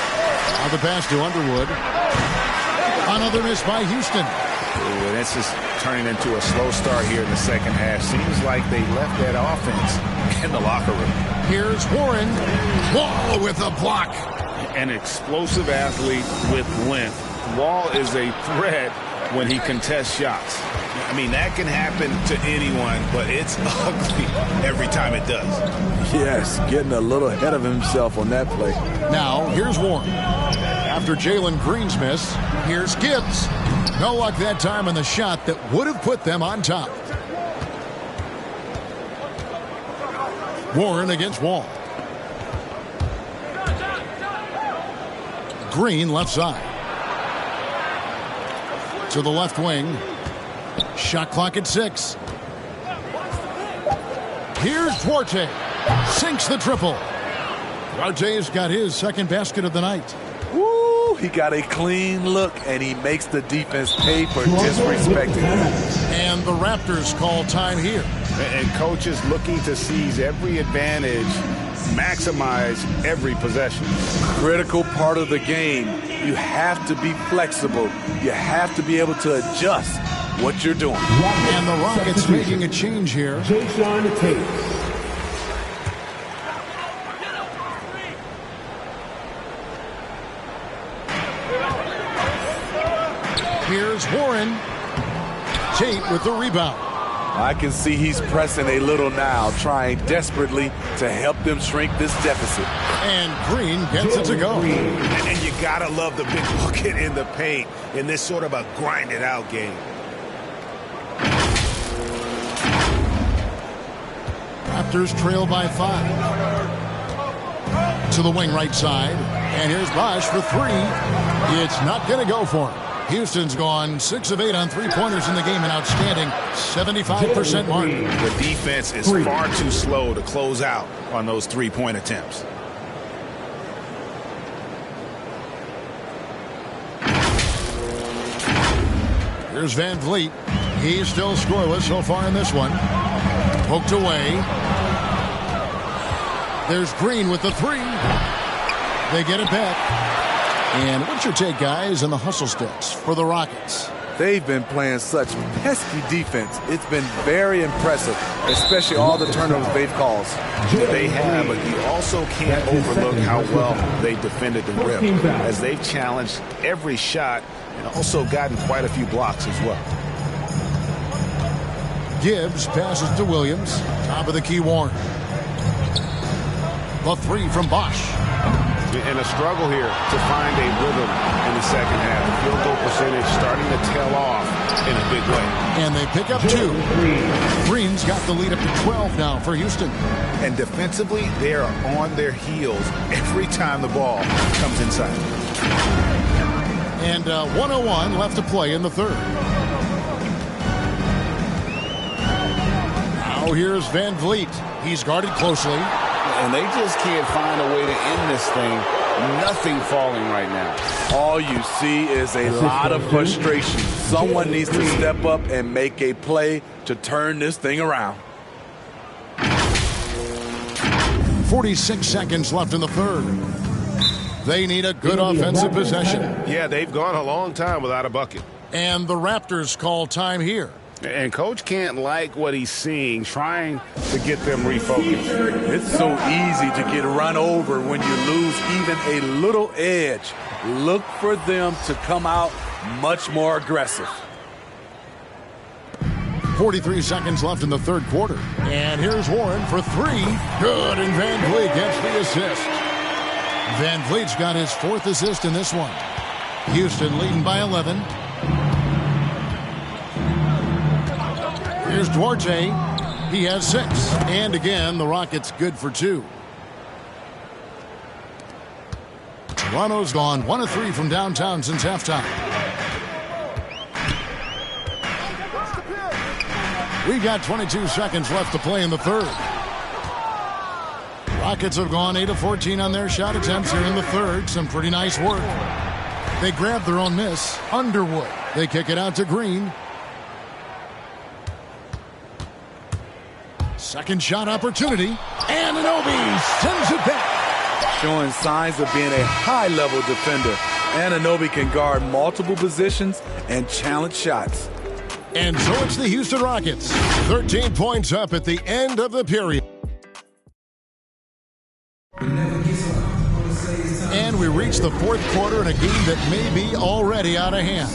Now the pass to Underwood. Another miss by Houston. Ooh, this is turning into a slow start here in the second half. Seems like they left that offense in the locker room. Here's Warren. Wall with a block. An explosive athlete with length. Wall is a threat when he contests shots. I mean, that can happen to anyone, but it's ugly every time it does. Yes, getting a little ahead of himself on that play. Now, here's Warren. After Jalen Green's miss, here's Gibbs. No luck that time on the shot that would have put them on top. Warren against Wall. Green left side. To the left wing. Shot clock at 6. Here's Duarte. Sinks the triple. Duarte's got his second basket of the night. Woo! He got a clean look, and he makes the defense pay for disrespecting him. And the Raptors call time here. And coaches looking to seize every advantage, maximize every possession. Critical part of the game. You have to be flexible. You have to be able to adjust what you're doing. And the Rockets making a change here. Jason Tate. Here's Warren. Tate with the rebound. I can see he's pressing a little now, trying desperately to help them shrink this deficit. And Green gets it to go. And you gotta love the big bucket in the paint in this sort of a grinded out game. Raptors trail by 5. To the wing right side. And here's Bosch for 3. It's not going to go for him. Houston's gone 6 of 8 on three-pointers in the game, an outstanding 75% mark. The defense is far too slow to close out on those three-point attempts. Here's Van Vliet. He's still scoreless so far in this one. Poked away. There's Green with the 3. They get it back. And what's your take, guys, on the hustle sticks for the Rockets? They've been playing such pesky defense. It's been very impressive, especially all the turnovers they've caused. They have, but you also can't overlook how well they defended the rim, as they've challenged every shot and also gotten quite a few blocks as well. Gibbs passes to Williams. Top of the key, Warren. The 3 from Bosch. And a struggle here to find a rhythm in the second half. The field goal percentage starting to tail off in a big way. And they pick up 2. Green's got the lead up to 12 now for Houston. And defensively, they are on their heels every time the ball comes inside. And 1:01 left to play in the third. Now here's Van Vliet. He's guarded closely. And they just can't find a way to end this thing. Nothing falling right now. All you see is a lot of frustration. Someone needs to step up and make a play to turn this thing around. 46 seconds left in the third. They need a good offensive possession. Yeah, they've gone a long time without a bucket. And the Raptors call time here. And Coach can't like what he's seeing, trying to get them refocused. It's so easy to get run over when you lose even a little edge. Look for them to come out much more aggressive. 43 seconds left in the third quarter. And here's Warren for 3. Good, and Van Vliet gets the assist. Van Vliet's got his 4th assist in this one. Houston leading by 11. Here's Duarte. He has 6. And again, the Rockets good for 2. Toronto's gone 1 of 3 from downtown since halftime. We got 22 seconds left to play in the third. Rockets have gone 8 of 14 on their shot attempts here in the third. Some pretty nice work. They grab their own miss. Underwood. They kick it out to Green. Second shot opportunity. And Anunoby sends it back. Showing signs of being a high-level defender. Anunoby can guard multiple positions and challenge shots. And so it's the Houston Rockets. 13 points up at the end of the period. And we reach the fourth quarter in a game that may be already out of hand.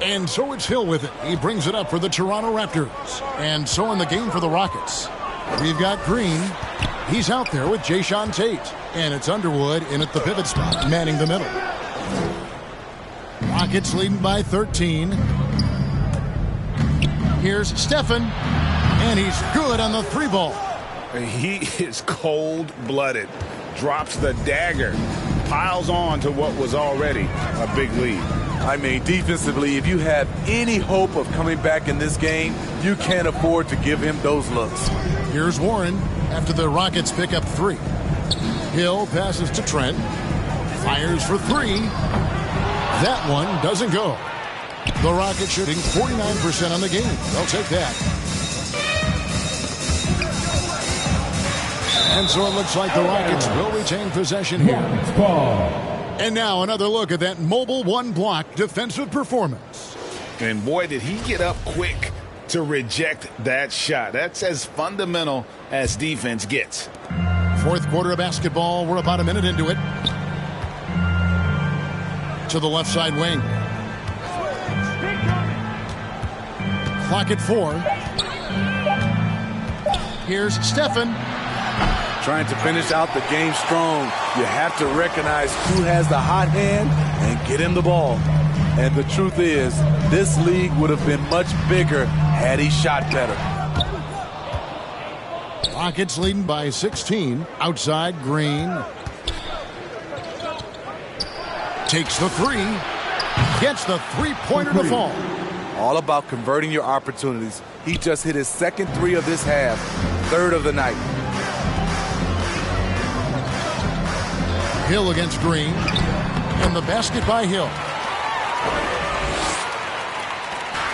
And so it's Hill with it. He brings it up for the Toronto Raptors. And so in the game for the Rockets, we've got Green. He's out there with Jason Tate. And it's Underwood in at the pivot spot, manning the middle. Rockets leading by 13. Here's Stephen, and he's good on the 3-ball. He is cold-blooded. Drops the dagger. Piles on to what was already a big lead. I mean, defensively, if you have any hope of coming back in this game, you can't afford to give him those looks. Here's Warren after the Rockets pick up 3. Hill passes to Trent. Fires for 3. That one doesn't go. The Rockets shooting 49% on the game. They'll take that. And so it looks like the Rockets will retain possession here. And now another look at that mobile one-block defensive performance. And boy, did he get up quick to reject that shot. That's as fundamental as defense gets. Fourth quarter of basketball. We're about a minute into it. To the left side wing. Clock at 4. Here's Stephen. Trying to finish out the game strong, you have to recognize who has the hot hand and get him the ball. And the truth is, this league would have been much bigger had he shot better. Rockets leading by 16. Outside, Green. Takes the 3. Gets the three-pointer to fall. All about converting your opportunities. He just hit his second 3 of this half, 3rd of the night. Hill against Green. And the basket by Hill.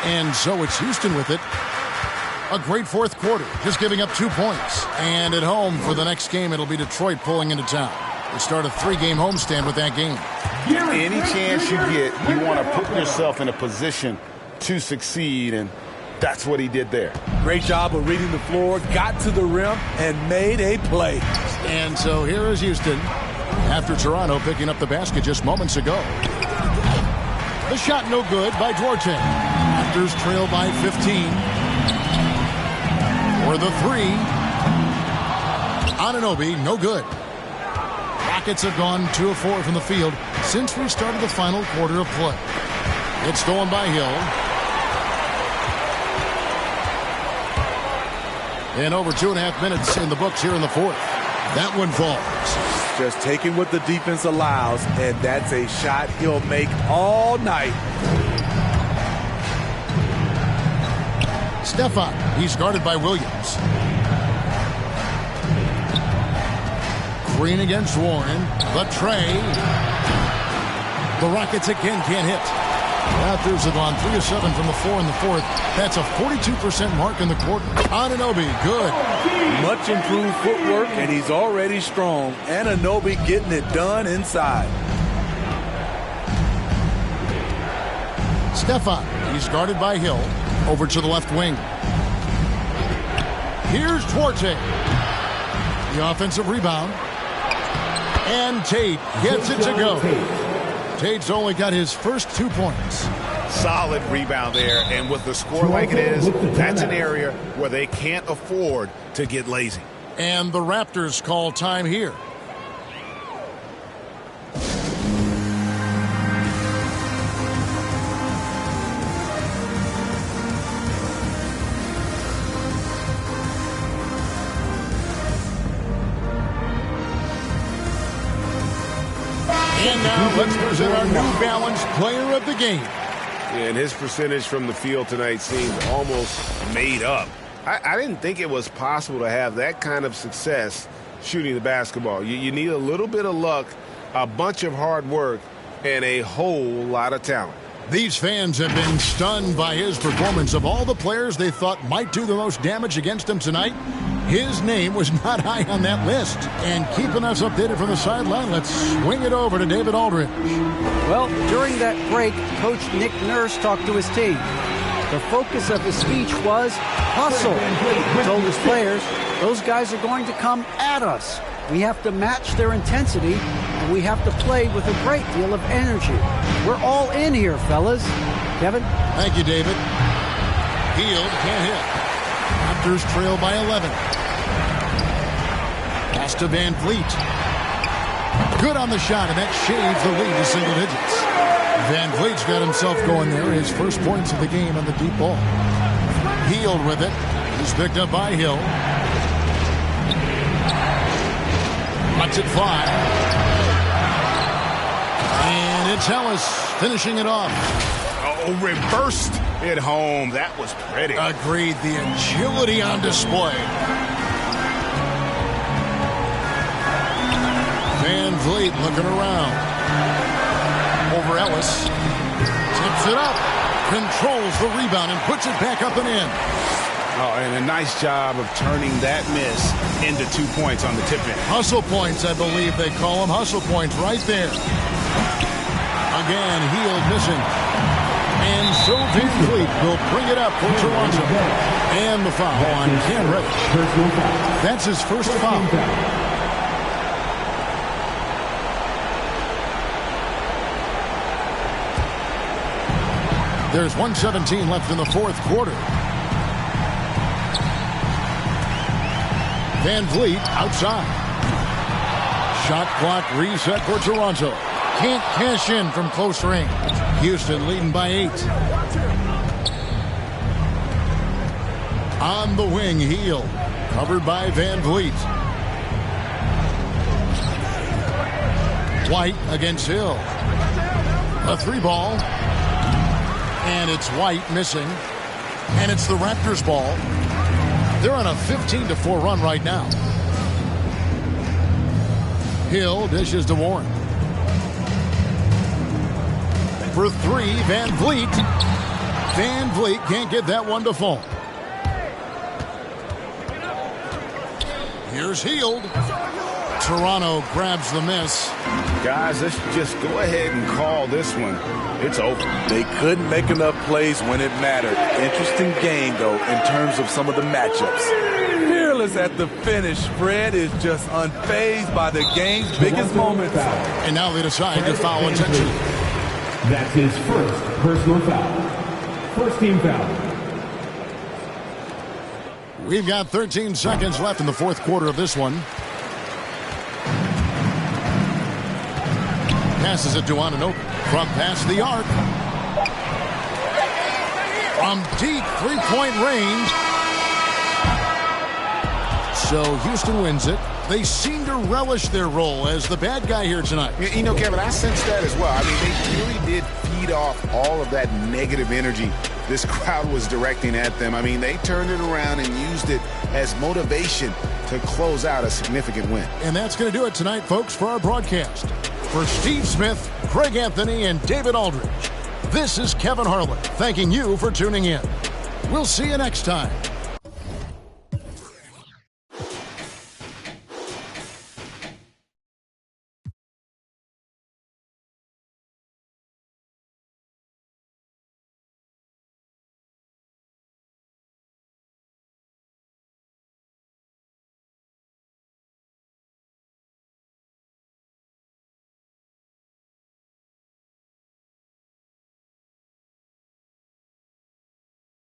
And so it's Houston with it. A great fourth quarter, just giving up 2 points. And at home for the next game, it'll be Detroit pulling into town. They start a 3-game homestand with that game. Any chance you get, you want to put yourself in a position to succeed, and that's what he did there. Great job of reading the floor, got to the rim, and made a play. And so here is Houston, after Toronto picking up the basket just moments ago. The shot no good by Duarte. Raptors trail by 15. For the 3. Anunoby, no good. Rockets have gone 2 of 4 from the field since we started the final quarter of play. It's stolen by Hill. And over 2.5 minutes in the books here in the fourth. That one falls. Just taking what the defense allows, and that's a shot he'll make all night. Stefan, he's guarded by Williams. Green against Warren. The tray. The Rockets again can't hit. Raptors have gone 3 of 7 from the floor in the fourth. That's a 42% mark in the quarter. Anunoby, good. Much improved footwork, and he's already strong. Anunoby getting it done inside. Stefan, he's guarded by Hill. Over to the left wing. Here's Duarte. The offensive rebound. And Tate gets it to go. Tate's only got his first 2 points. Solid rebound there, and with the score like it is, that's an area where they can't afford to get lazy. And the Raptors call time here. And now let's present our New Balance Player of the Game. And his percentage from the field tonight seemed almost made up. I didn't think it was possible to have that kind of success shooting the basketball. You need a little bit of luck, a bunch of hard work, and a whole lot of talent. These fans have been stunned by his performance. Of all the players they thought might do the most damage against him tonight, his name was not high on that list. And keeping us updated from the sideline, let's swing it over to David Aldridge. Well, during that break, Coach Nick Nurse talked to his team. The focus of his speech was hustle. He told his players, those guys are going to come at us. We have to match their intensity, and we have to play with a great deal of energy. We're all in here, fellas. Kevin? Thank you, David. Hield can't hit. Raptors trail by 11. Pass to Van Vliet. Good on the shot, and that shaves the lead to single digits. Van Vliet's got himself going there. His first points of the game on the deep ball. Healed with it. He's picked up by Hill. Lets it fly. And it's Ellis finishing it off. Oh, reversed it home. That was pretty. Agreed. The agility on display. Van Vliet looking around. Over Ellis. Tips it up. Controls the rebound and puts it back up and in. Oh, and a nice job of turning that miss into 2 points on the tip-in. Hustle points, I believe they call them. Hustle points right there. Again, Heald missing. And so Van Vliet will bring it up for Toronto. And the foul on Cam Reddish. That's his first foul. There's 1:17 left in the fourth quarter. Van Vliet outside. Shot clock reset for Toronto. Can't cash in from close range. Houston leading by 8. On the wing, Heald. Covered by Van Vliet. White against Hill. A 3-ball. And it's White missing. And it's the Raptors ball. They're on a 15-4 run right now. Hill dishes to Warren. For 3, Van Vliet. Van Vliet can't get that one to fall. Here's Heald. Toronto grabs the miss. Guys, let's just go ahead and call this one. It's over. They couldn't make enough plays when it mattered. Interesting game, though, in terms of some of the matchups. Fearless at the finish. Fred is just unfazed by the game's biggest moments. And now they decide to foul intentionally. That's his first personal foul. First team foul. We've got 13 seconds left in the fourth quarter of this one. Passes it to Anunoby. From past the arc. From deep three-point range. So Houston wins it. They seem to relish their role as the bad guy here tonight. You know, Kevin, I sense that as well. I mean, they really did feed off all of that negative energy this crowd was directing at them. I mean, they turned it around and used it as motivation to close out a significant win. And that's going to do it tonight, folks, for our broadcast. For Steve Smith, Craig Anthony, and David Aldridge, this is Kevin Harlan thanking you for tuning in. We'll see you next time.